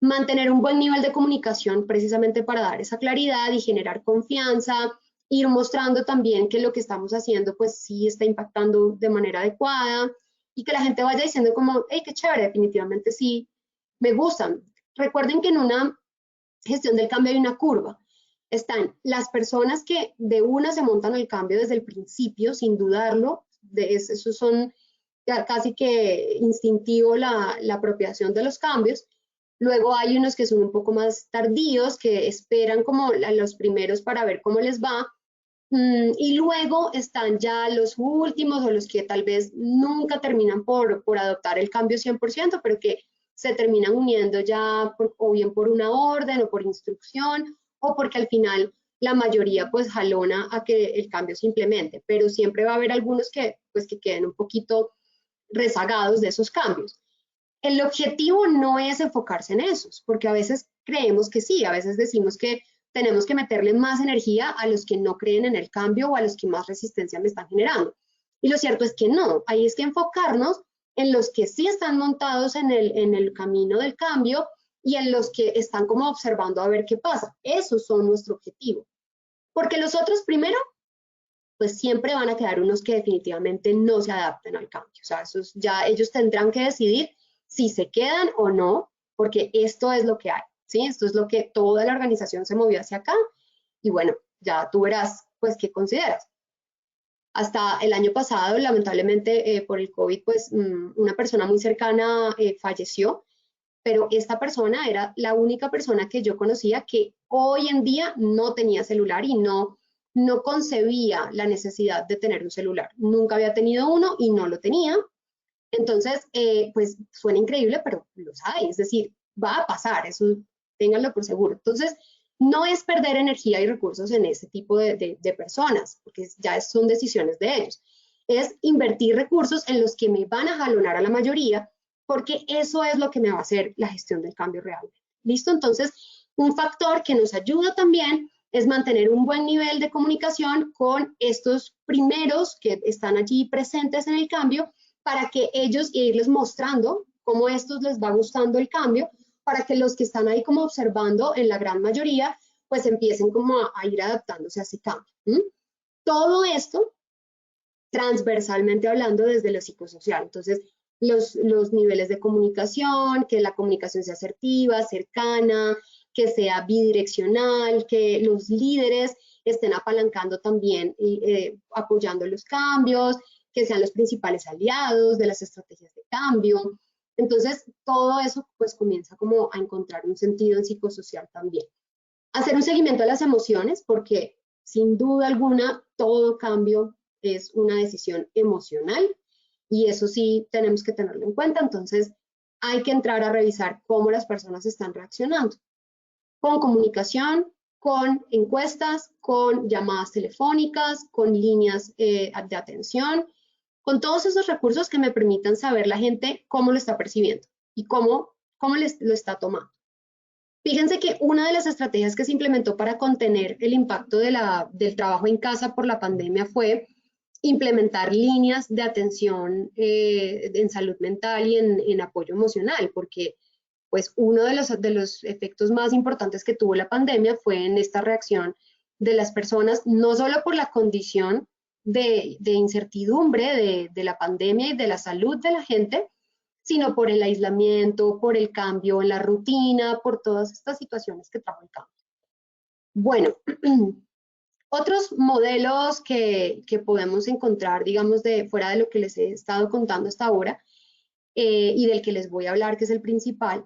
Mantener un buen nivel de comunicación precisamente para dar esa claridad y generar confianza, ir mostrando también que lo que estamos haciendo pues sí está impactando de manera adecuada y que la gente vaya diciendo como, hey, qué chévere, definitivamente sí, me gustan. Recuerden que en una gestión del cambio hay una curva. Están las personas que de una se montan al cambio desde el principio, sin dudarlo, esos son casi que instintivo la apropiación de los cambios. Luego hay unos que son un poco más tardíos, que esperan como los primeros para ver cómo les va. Y luego están ya los últimos o los que tal vez nunca terminan por adoptar el cambio 100%, pero que se terminan uniendo ya o bien por una orden o por instrucción o porque al final la mayoría pues jalona a que el cambio se implemente, pero siempre va a haber algunos que pues que queden un poquito rezagados de esos cambios. El objetivo no es enfocarse en esos, porque a veces creemos que sí, a veces decimos que tenemos que meterle más energía a los que no creen en el cambio o a los que más resistencia me están generando. Y lo cierto es que no, ahí es que enfocarnos en los que sí están montados en el camino del cambio y en los que están como observando a ver qué pasa. Esos son nuestro objetivo. Porque los otros primero, pues siempre van a quedar unos que definitivamente no se adapten al cambio. O sea, esos ya ellos tendrán que decidir si se quedan o no, porque esto es lo que hay, ¿sí? Esto es lo que toda la organización se movió hacia acá y bueno, ya tú verás, pues, qué consideras. Hasta el año pasado, lamentablemente, por el COVID, pues, una persona muy cercana falleció, pero esta persona era la única persona que yo conocía que hoy en día no tenía celular y no concebía la necesidad de tener un celular. Nunca había tenido uno y no lo tenía. Entonces, pues suena increíble, pero los hay, es decir, va a pasar, eso ténganlo por seguro. Entonces, no es perder energía y recursos en ese tipo de personas, porque ya son decisiones de ellos. Es invertir recursos en los que me van a jalonar a la mayoría, porque eso es lo que me va a hacer la gestión del cambio realmente. ¿Listo? Entonces, un factor que nos ayuda también es mantener un buen nivel de comunicación con estos primeros que están allí presentes en el cambio, para que ellos irles mostrando cómo a estos les va gustando el cambio, para que los que están ahí como observando, en la gran mayoría, pues empiecen como a ir adaptándose a ese cambio. Todo esto transversalmente hablando desde lo psicosocial. Entonces, los niveles de comunicación, que la comunicación sea asertiva, cercana, que sea bidireccional, que los líderes estén apalancando también y apoyando los cambios, que sean los principales aliados de las estrategias de cambio. Entonces, todo eso pues comienza como a encontrar un sentido en psicosocial también. Hacer un seguimiento a las emociones, porque sin duda alguna todo cambio es una decisión emocional y eso sí tenemos que tenerlo en cuenta. Entonces, hay que entrar a revisar cómo las personas están reaccionando, con comunicación, con encuestas, con llamadas telefónicas, con líneas de atención, con todos esos recursos que me permitan saber la gente cómo lo está percibiendo y cómo lo está tomando. Fíjense que una de las estrategias que se implementó para contener el impacto del trabajo en casa por la pandemia fue implementar líneas de atención en salud mental y en apoyo emocional, porque pues uno de los efectos más importantes que tuvo la pandemia fue en esta reacción de las personas, no solo por la condición de incertidumbre de la pandemia y de la salud de la gente, sino por el aislamiento, por el cambio en la rutina, por todas estas situaciones que trajo el cambio. Bueno, otros modelos que podemos encontrar, digamos, fuera de lo que les he estado contando hasta ahora y del que les voy a hablar, que es el principal,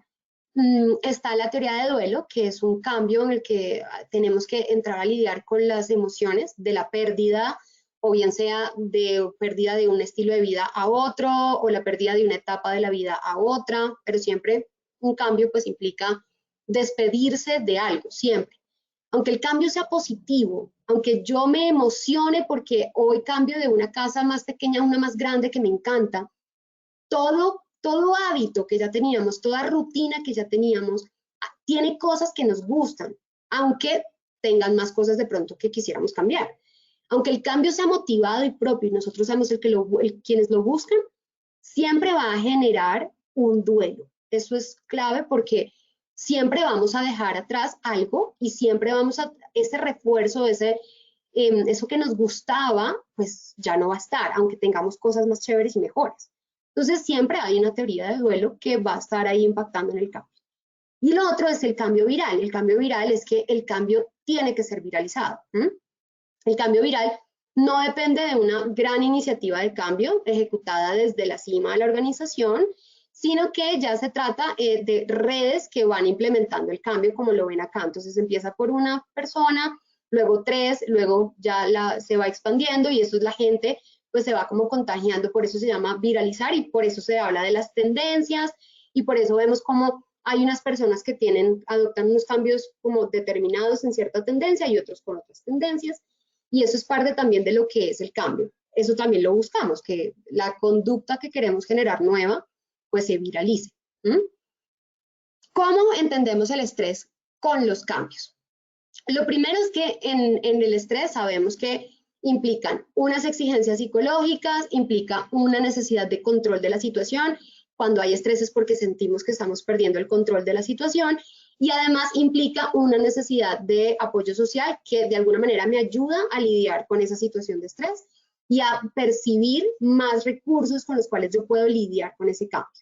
está la teoría de duelo, que es un cambio en el que tenemos que entrar a lidiar con las emociones de la pérdida, o bien sea de pérdida de un estilo de vida a otro, o la pérdida de una etapa de la vida a otra, pero siempre un cambio pues implica despedirse de algo, siempre. Aunque el cambio sea positivo, aunque yo me emocione porque hoy cambio de una casa más pequeña a una más grande que me encanta, todo hábito que ya teníamos, toda rutina que ya teníamos, tiene cosas que nos gustan, aunque tengan más cosas de pronto que quisiéramos cambiar. Aunque el cambio sea motivado y propio y nosotros somos quienes lo buscan, siempre va a generar un duelo. Eso es clave porque siempre vamos a dejar atrás algo y siempre vamos a, ese refuerzo, eso que nos gustaba, pues ya no va a estar, aunque tengamos cosas más chéveres y mejores. Entonces siempre hay una teoría de duelo que va a estar ahí impactando en el cambio. Y lo otro es el cambio viral. El cambio viral es que el cambio tiene que ser viralizado. El cambio viral no depende de una gran iniciativa de cambio ejecutada desde la cima de la organización, sino que ya se trata de redes que van implementando el cambio, como lo ven acá. Entonces empieza por una persona, luego 3, luego ya se va expandiendo y eso es la gente, pues se va como contagiando, por eso se llama viralizar y por eso se habla de las tendencias y por eso vemos como hay unas personas que adoptan unos cambios como determinados en cierta tendencia y otros con otras tendencias. Y eso es parte también de lo que es el cambio. Eso también lo buscamos, que la conducta que queremos generar nueva, pues se viralice. ¿Cómo entendemos el estrés con los cambios? Lo primero es que en el estrés sabemos que implican unas exigencias psicológicas, implica una necesidad de control de la situación. Cuando hay estrés es porque sentimos que estamos perdiendo el control de la situación. Y además implica una necesidad de apoyo social que de alguna manera me ayuda a lidiar con esa situación de estrés y a percibir más recursos con los cuales yo puedo lidiar con ese cambio.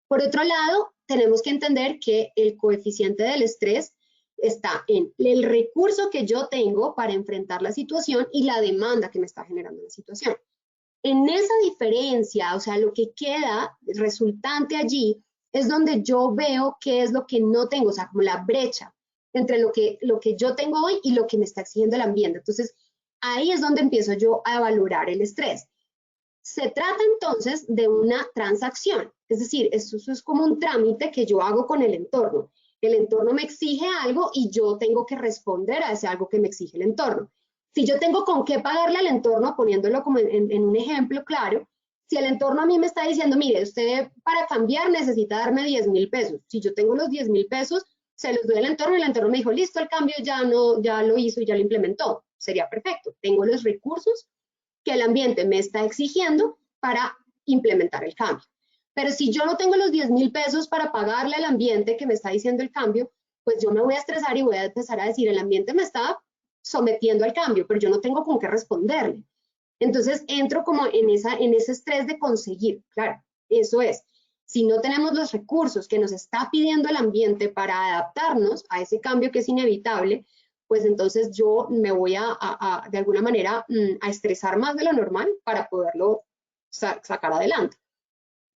Por otro lado, tenemos que entender que el coeficiente del estrés está en el recurso que yo tengo para enfrentar la situación y la demanda que me está generando la situación. En esa diferencia, o sea, lo que queda resultante allí, es donde yo veo qué es lo que no tengo, o sea, como la brecha entre lo que yo tengo hoy y lo que me está exigiendo el ambiente. Entonces, ahí es donde empiezo yo a valorar el estrés. Se trata entonces de una transacción, es decir, eso es como un trámite que yo hago con el entorno. El entorno me exige algo y yo tengo que responder a ese algo que me exige el entorno. Si yo tengo con qué pagarle al entorno, poniéndolo como en un ejemplo claro, si el entorno a mí me está diciendo, mire, usted para cambiar necesita darme 10,000 pesos. Si yo tengo los 10,000 pesos, se los doy al entorno y el entorno me dijo, listo, el cambio ya lo hizo y ya lo implementó. Sería perfecto. Tengo los recursos que el ambiente me está exigiendo para implementar el cambio. Pero si yo no tengo los 10.000 pesos para pagarle al ambiente que me está diciendo el cambio, pues yo me voy a estresar y voy a empezar a decir, el ambiente me está sometiendo al cambio, pero yo no tengo con qué responderle. Entonces entro como en ese estrés de conseguir. Claro, eso es. Si no tenemos los recursos que nos está pidiendo el ambiente para adaptarnos a ese cambio que es inevitable, pues entonces yo me voy de alguna manera a estresar más de lo normal para poderlo sacar adelante.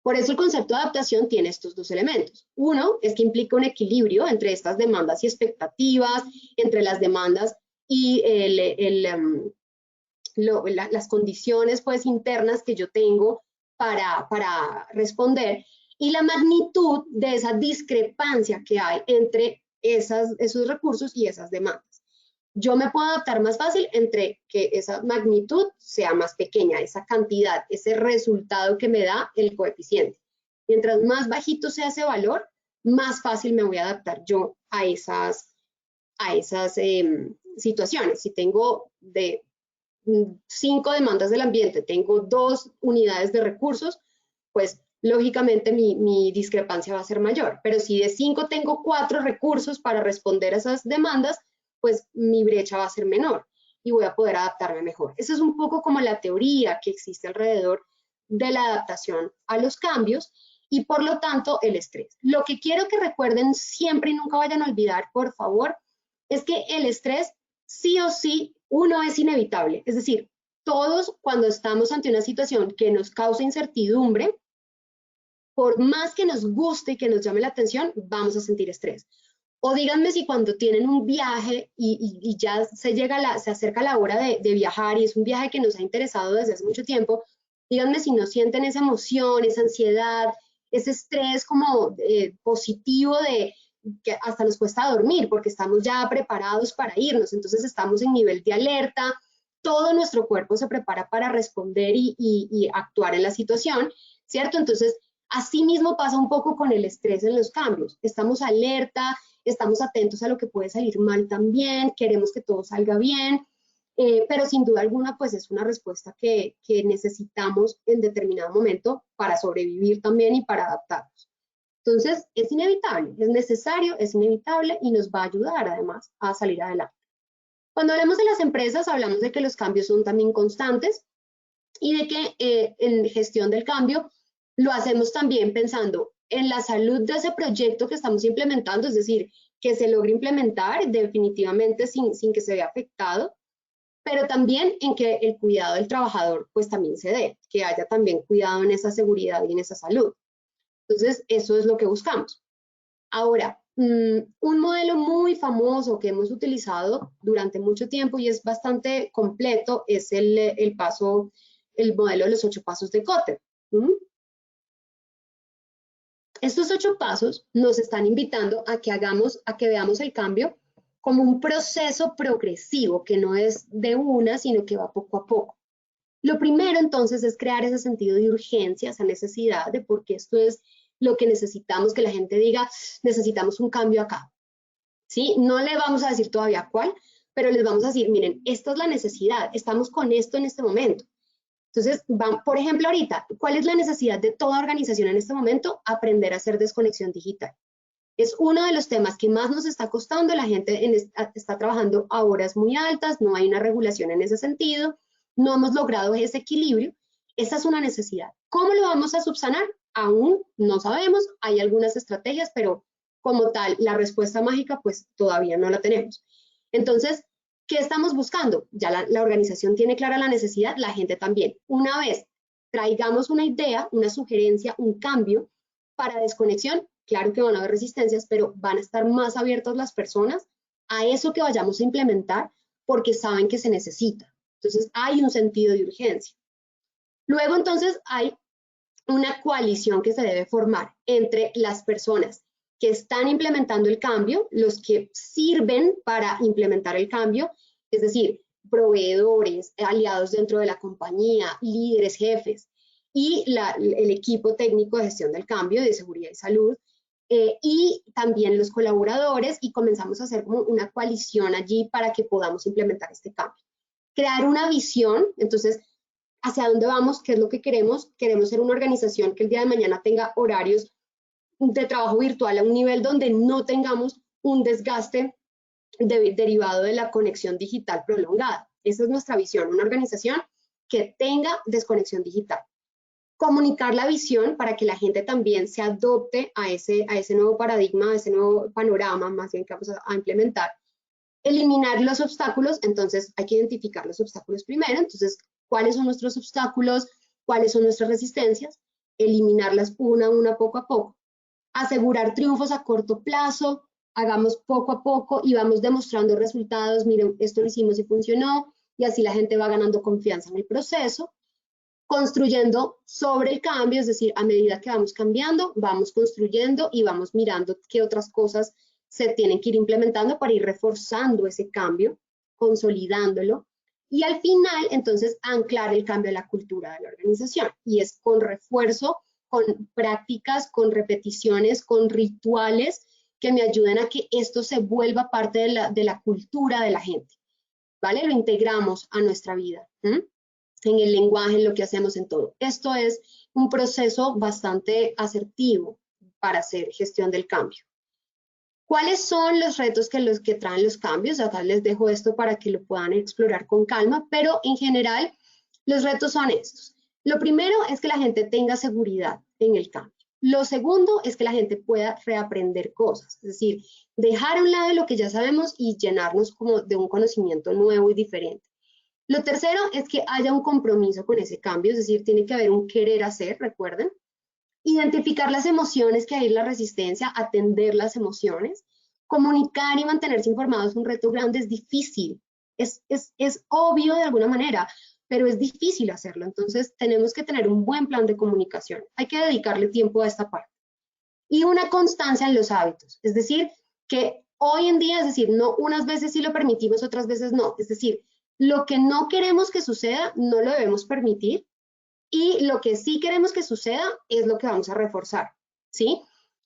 Por eso el concepto de adaptación tiene estos dos elementos. Uno es que implica un equilibrio entre estas demandas y expectativas, entre las demandas y las condiciones pues internas que yo tengo para responder, y la magnitud de esa discrepancia que hay entre esos recursos y esas demandas. Yo me puedo adaptar más fácil entre que esa magnitud sea más pequeña, esa cantidad, ese resultado que me da el coeficiente. Mientras más bajito sea ese valor, más fácil me voy a adaptar yo a esas situaciones. Si tengo de 5 demandas del ambiente, tengo 2 unidades de recursos, pues lógicamente mi discrepancia va a ser mayor. Pero si de 5 tengo 4 recursos para responder a esas demandas, pues mi brecha va a ser menor y voy a poder adaptarme mejor. Esa es un poco como la teoría que existe alrededor de la adaptación a los cambios y por lo tanto el estrés. Lo que quiero que recuerden siempre y nunca vayan a olvidar, por favor, es que el estrés sí o sí uno es inevitable. Es decir, todos cuando estamos ante una situación que nos causa incertidumbre, por más que nos guste y que nos llame la atención, vamos a sentir estrés. O díganme si cuando tienen un viaje y ya se acerca la hora de viajar y es un viaje que nos ha interesado desde hace mucho tiempo, díganme si no sienten esa emoción, esa ansiedad, ese estrés como positivo de que hasta nos cuesta dormir porque estamos ya preparados para irnos, entonces estamos en nivel de alerta, todo nuestro cuerpo se prepara para responder y actuar en la situación, ¿cierto? Entonces, así mismo pasa un poco con el estrés en los cambios, estamos alerta, estamos atentos a lo que puede salir mal también, queremos que todo salga bien, pero sin duda alguna pues es una respuesta que necesitamos en determinado momento para sobrevivir también y para adaptarnos. Entonces es inevitable, es necesario, es inevitable y nos va a ayudar además a salir adelante. Cuando hablamos de las empresas hablamos de que los cambios son también constantes y de que en gestión del cambio lo hacemos también pensando en la salud de ese proyecto que estamos implementando, es decir, que se logre implementar definitivamente sin que se vea afectado, pero también en que el cuidado del trabajador pues también se dé, que haya también cuidado en esa seguridad y en esa salud. Entonces, eso es lo que buscamos. Ahora, un modelo muy famoso que hemos utilizado durante mucho tiempo y es bastante completo es el modelo de los 8 pasos de Kotter. Estos 8 pasos nos están invitando a que veamos el cambio como un proceso progresivo, que no es de una, sino que va poco a poco. Lo primero, entonces, es crear ese sentido de urgencia, esa necesidad de porque esto es lo que necesitamos, que la gente diga, necesitamos un cambio acá. ¿Sí? No le vamos a decir todavía cuál, pero les vamos a decir, miren, esta es la necesidad, estamos con esto en este momento. Entonces, por ejemplo, ahorita, ¿cuál es la necesidad de toda organización en este momento? Aprender a hacer desconexión digital. Es uno de los temas que más nos está costando, la gente está trabajando a horas muy altas, no hay una regulación en ese sentido, no hemos logrado ese equilibrio, esa es una necesidad. ¿Cómo lo vamos a subsanar? Aún no sabemos, hay algunas estrategias, pero como tal, la respuesta mágica pues todavía no la tenemos. Entonces, ¿qué estamos buscando? Ya la organización tiene clara la necesidad, la gente también. Una vez traigamos una idea, una sugerencia, un cambio para desconexión, claro que van a haber resistencias, pero van a estar más abiertas las personas a eso que vayamos a implementar porque saben que se necesita. Entonces, hay un sentido de urgencia. Luego, entonces, hay una coalición que se debe formar entre las personas que están implementando el cambio, los que sirven para implementar el cambio, es decir, proveedores, aliados dentro de la compañía, líderes, jefes, y el equipo técnico de gestión del cambio, de seguridad y salud, y también los colaboradores, y comenzamos a hacer como una coalición allí para que podamos implementar este cambio. Crear una visión, entonces, hacia dónde vamos, qué es lo que queremos. Queremos ser una organización que el día de mañana tenga horarios de trabajo virtual a un nivel donde no tengamos un desgaste derivado de la conexión digital prolongada. Esa es nuestra visión, una organización que tenga desconexión digital. Comunicar la visión para que la gente también se adopte a ese nuevo paradigma, a ese nuevo panorama, más bien que vamos a implementar. Eliminar los obstáculos, entonces hay que identificar los obstáculos primero, entonces, ¿cuáles son nuestros obstáculos? ¿Cuáles son nuestras resistencias? Eliminarlas una a una, poco a poco. Asegurar triunfos a corto plazo, hagamos poco a poco y vamos demostrando resultados, miren, esto lo hicimos y funcionó, y así la gente va ganando confianza en el proceso. Construyendo sobre el cambio, es decir, a medida que vamos cambiando, vamos construyendo y vamos mirando qué otras cosas se tienen que ir implementando para ir reforzando ese cambio, consolidándolo, y al final, entonces, anclar el cambio a la cultura de la organización, y es con refuerzo, con prácticas, con repeticiones, con rituales que me ayuden a que esto se vuelva parte de la cultura de la gente, ¿vale? Lo integramos a nuestra vida, en el lenguaje, en lo que hacemos, en todo. Esto es un proceso bastante asertivo para hacer gestión del cambio. ¿Cuáles son los retos que traen los cambios? Acá les dejo esto para que lo puedan explorar con calma, pero en general los retos son estos. Lo primero es que la gente tenga seguridad en el cambio. Lo segundo es que la gente pueda reaprender cosas, es decir, dejar a un lado lo que ya sabemos y llenarnos como de un conocimiento nuevo y diferente. Lo tercero es que haya un compromiso con ese cambio, es decir, tiene que haber un querer hacer, recuerden. Identificar las emociones que hay en la resistencia, atender las emociones. Comunicar y mantenerse informados es un reto grande, es difícil, es obvio de alguna manera, pero es difícil hacerlo. Entonces, tenemos que tener un buen plan de comunicación. Hay que dedicarle tiempo a esta parte. Y una constancia en los hábitos, es decir, que hoy en día, es decir, no unas veces sí lo permitimos, otras veces no, es decir, lo que no queremos que suceda, no lo debemos permitir, y lo que sí queremos que suceda es lo que vamos a reforzar, ¿sí?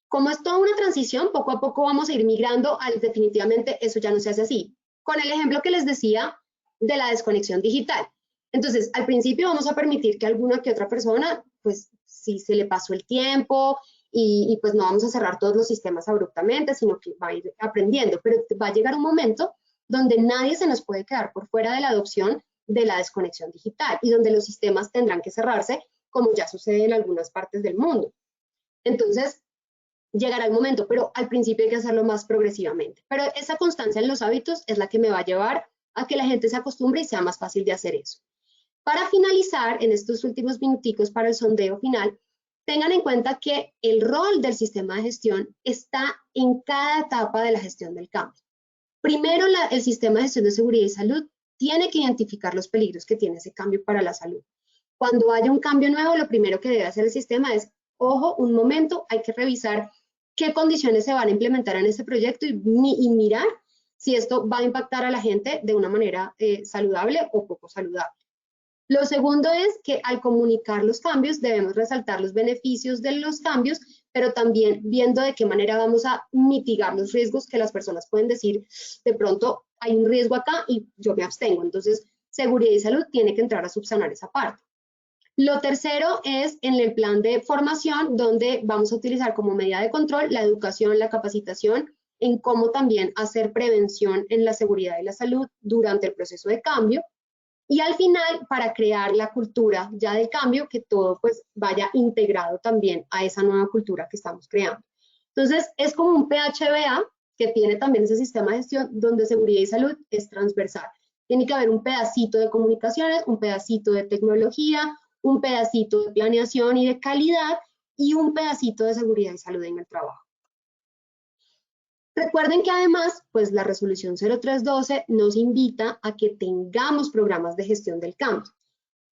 Como es toda una transición, poco a poco vamos a ir migrando al definitivamente eso ya no se hace así. Con el ejemplo que les decía de la desconexión digital. Entonces, al principio vamos a permitir que alguna que otra persona, pues, si se le pasó el tiempo y pues no vamos a cerrar todos los sistemas abruptamente, sino que va a ir aprendiendo, pero va a llegar un momento donde nadie se nos puede quedar por fuera de la adopción de la desconexión digital y donde los sistemas tendrán que cerrarse, como ya sucede en algunas partes del mundo. Entonces, llegará el momento, pero al principio hay que hacerlo más progresivamente. Pero esa constancia en los hábitos es la que me va a llevar a que la gente se acostumbre y sea más fácil de hacer eso. Para finalizar, en estos últimos minuticos para el sondeo final, tengan en cuenta que el rol del sistema de gestión está en cada etapa de la gestión del cambio. Primero, el sistema de gestión de seguridad y salud tiene que identificar los peligros que tiene ese cambio para la salud. Cuando haya un cambio nuevo, lo primero que debe hacer el sistema es, ojo, un momento, hay que revisar qué condiciones se van a implementar en ese proyecto y mirar si esto va a impactar a la gente de una manera saludable o poco saludable. Lo segundo es que al comunicar los cambios debemos resaltar los beneficios de los cambios, pero también viendo de qué manera vamos a mitigar los riesgos que las personas pueden decir, de pronto hay un riesgo acá y yo me abstengo. Entonces, seguridad y salud tiene que entrar a subsanar esa parte. Lo tercero es en el plan de formación, donde vamos a utilizar como medida de control la educación, la capacitación, en cómo también hacer prevención en la seguridad y la salud durante el proceso de cambio. Y al final, para crear la cultura ya del cambio, que todo pues vaya integrado también a esa nueva cultura que estamos creando. Entonces, es como un PHBA que tiene también ese sistema de gestión donde seguridad y salud es transversal. Tiene que haber un pedacito de comunicaciones, un pedacito de tecnología, un pedacito de planeación y de calidad y un pedacito de seguridad y salud en el trabajo. Recuerden que además, pues la resolución 0312 nos invita a que tengamos programas de gestión del cambio.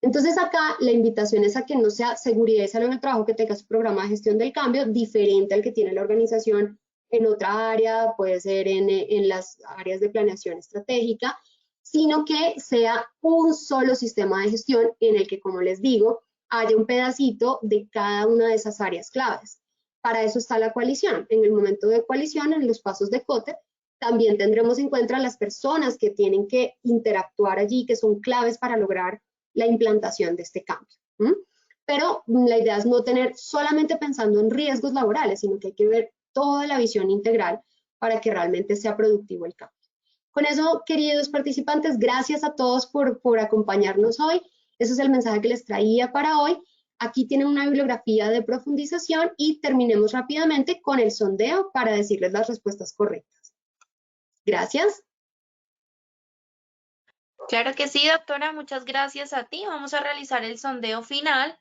Entonces acá la invitación es a que no sea seguridad y salud en el trabajo que tenga su programa de gestión del cambio diferente al que tiene la organización en otra área, puede ser en las áreas de planeación estratégica, sino que sea un solo sistema de gestión en el que, como les digo, haya un pedacito de cada una de esas áreas claves. Para eso está la coalición. En el momento de coalición, en los pasos de Kotter, también tendremos en cuenta las personas que tienen que interactuar allí, que son claves para lograr la implantación de este cambio. Pero la idea es no tener solamente pensando en riesgos laborales, sino que hay que ver toda la visión integral para que realmente sea productivo el cambio. Con eso, queridos participantes, gracias a todos por acompañarnos hoy. Ese es el mensaje que les traía para hoy. Aquí tienen una bibliografía de profundización y terminemos rápidamente con el sondeo para decirles las respuestas correctas. Gracias. Claro que sí, doctora, muchas gracias a ti. Vamos a realizar el sondeo final.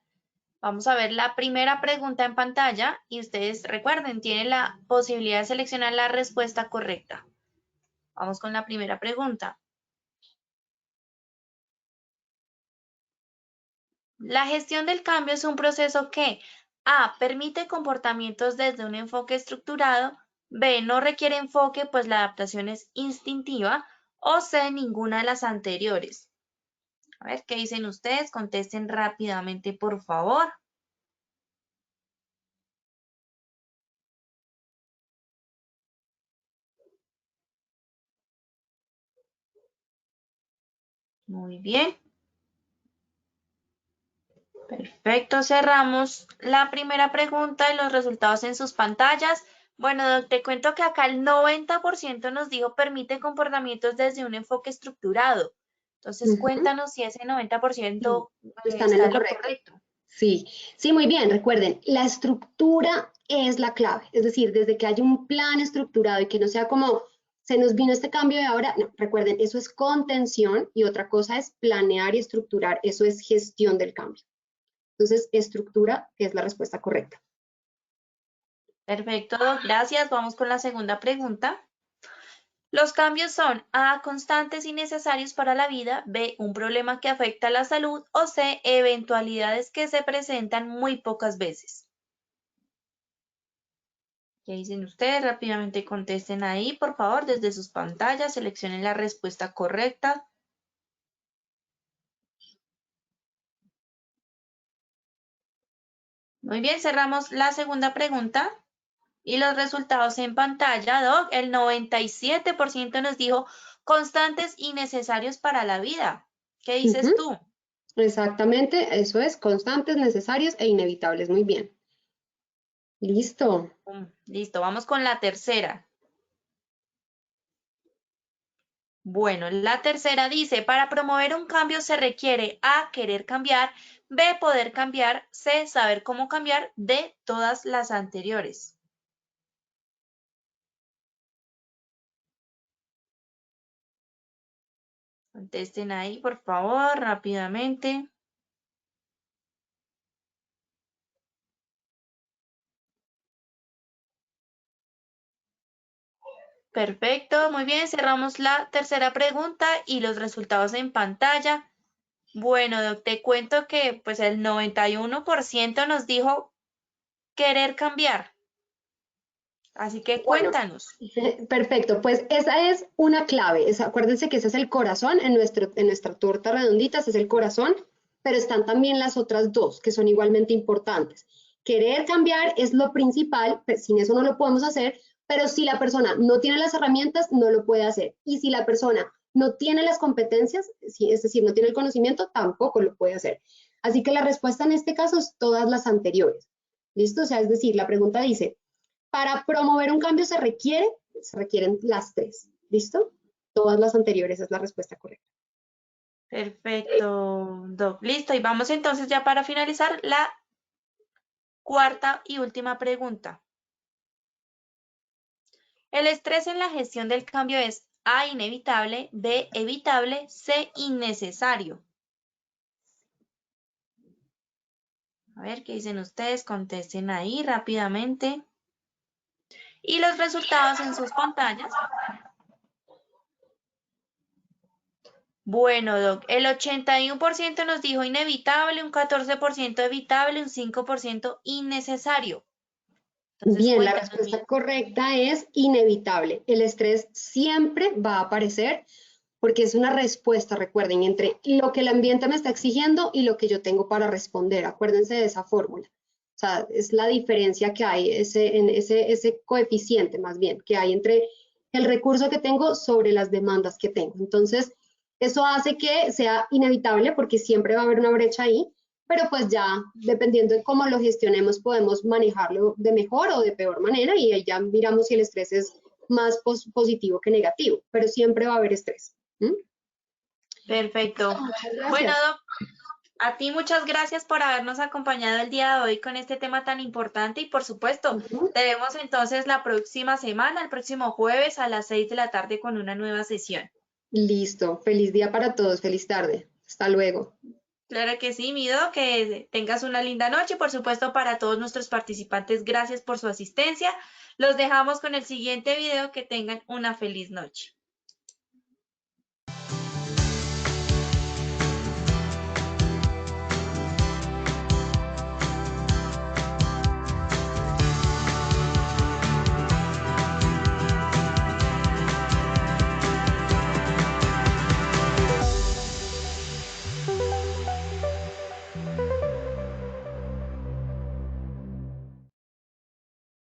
Vamos a ver la primera pregunta en pantalla y ustedes recuerden, tienen la posibilidad de seleccionar la respuesta correcta. Vamos con la primera pregunta. La gestión del cambio es un proceso que A. Permite comportamientos desde un enfoque estructurado, B. No requiere enfoque pues la adaptación es instintiva o C. Ninguna de las anteriores. A ver, ¿qué dicen ustedes? Contesten rápidamente, por favor. Muy bien. Perfecto, cerramos la primera pregunta y los resultados en sus pantallas. Bueno, te cuento que acá el 90% nos dijo permite comportamientos desde un enfoque estructurado. Entonces, cuéntanos si ese 90% Están en lo correcto. Sí, sí, muy bien. Recuerden, la estructura es la clave. Es decir, desde que haya un plan estructurado y que no sea como se nos vino este cambio de ahora, no, recuerden, eso es contención y otra cosa es planear y estructurar. Eso es gestión del cambio. Entonces, estructura es la respuesta correcta. Perfecto, gracias. Vamos con la segunda pregunta. Los cambios son A, constantes y necesarios para la vida, B, un problema que afecta a la salud o C, eventualidades que se presentan muy pocas veces. ¿Qué dicen ustedes? Rápidamente contesten ahí, por favor, desde sus pantallas, seleccionen la respuesta correcta. Muy bien, cerramos la segunda pregunta y los resultados en pantalla, Doc. El 97% nos dijo constantes y necesarios para la vida. ¿Qué dices tú? Exactamente, eso es, constantes, necesarios e inevitables. Muy bien. Listo. Listo, vamos con la tercera. Bueno, la tercera dice, para promover un cambio se requiere A, querer cambiar, B, poder cambiar, C, saber cómo cambiar, D, todas las anteriores. Contesten ahí, por favor, rápidamente. Perfecto, muy bien, cerramos la tercera pregunta y los resultados en pantalla. Bueno, Doc, te cuento que pues el 91% nos dijo querer cambiar. Así que cuéntanos. Perfecto, pues esa es una clave. Acuérdense que ese es el corazón en nuestra torta redondita, ese es el corazón, pero están también las otras dos que son igualmente importantes. Querer cambiar es lo principal, sin eso no lo podemos hacer, pero si la persona no tiene las herramientas, no lo puede hacer. Y si la persona no tiene las competencias, es decir, no tiene el conocimiento, tampoco lo puede hacer. Así que la respuesta en este caso es todas las anteriores. ¿Listo? O sea, es decir, la pregunta dice, para promover un cambio se requieren las tres. ¿Listo? Todas las anteriores es la respuesta correcta. Perfecto, Doc. Listo, y vamos entonces ya para finalizar la cuarta y última pregunta. El estrés en la gestión del cambio es A, inevitable, B, evitable, C, innecesario. A ver, ¿qué dicen ustedes? Contesten ahí rápidamente. Y los resultados en sus pantallas. Bueno, Doc, el 81% nos dijo inevitable, un 14% evitable, un 5% innecesario. Entonces, bien, la respuesta correcta es inevitable. El estrés siempre va a aparecer porque es una respuesta, recuerden, entre lo que el ambiente me está exigiendo y lo que yo tengo para responder. Acuérdense de esa fórmula. sea, es la diferencia que hay, ese coeficiente más bien que hay entre el recurso que tengo sobre las demandas que tengo. Entonces, eso hace que sea inevitable porque siempre va a haber una brecha ahí, pero pues ya dependiendo de cómo lo gestionemos podemos manejarlo de mejor o de peor manera y ahí ya miramos si el estrés es más positivo que negativo, pero siempre va a haber estrés. ¿Mm? Perfecto. Muchas gracias. Bueno, Doc, a ti muchas gracias por habernos acompañado el día de hoy con este tema tan importante y por supuesto, te vemos entonces la próxima semana, el próximo jueves a las 6 de la tarde con una nueva sesión. Listo. Feliz día para todos. Feliz tarde. Hasta luego. Claro que sí, Mido, que tengas una linda noche. Por supuesto, para todos nuestros participantes, gracias por su asistencia. Los dejamos con el siguiente video. Que tengan una feliz noche.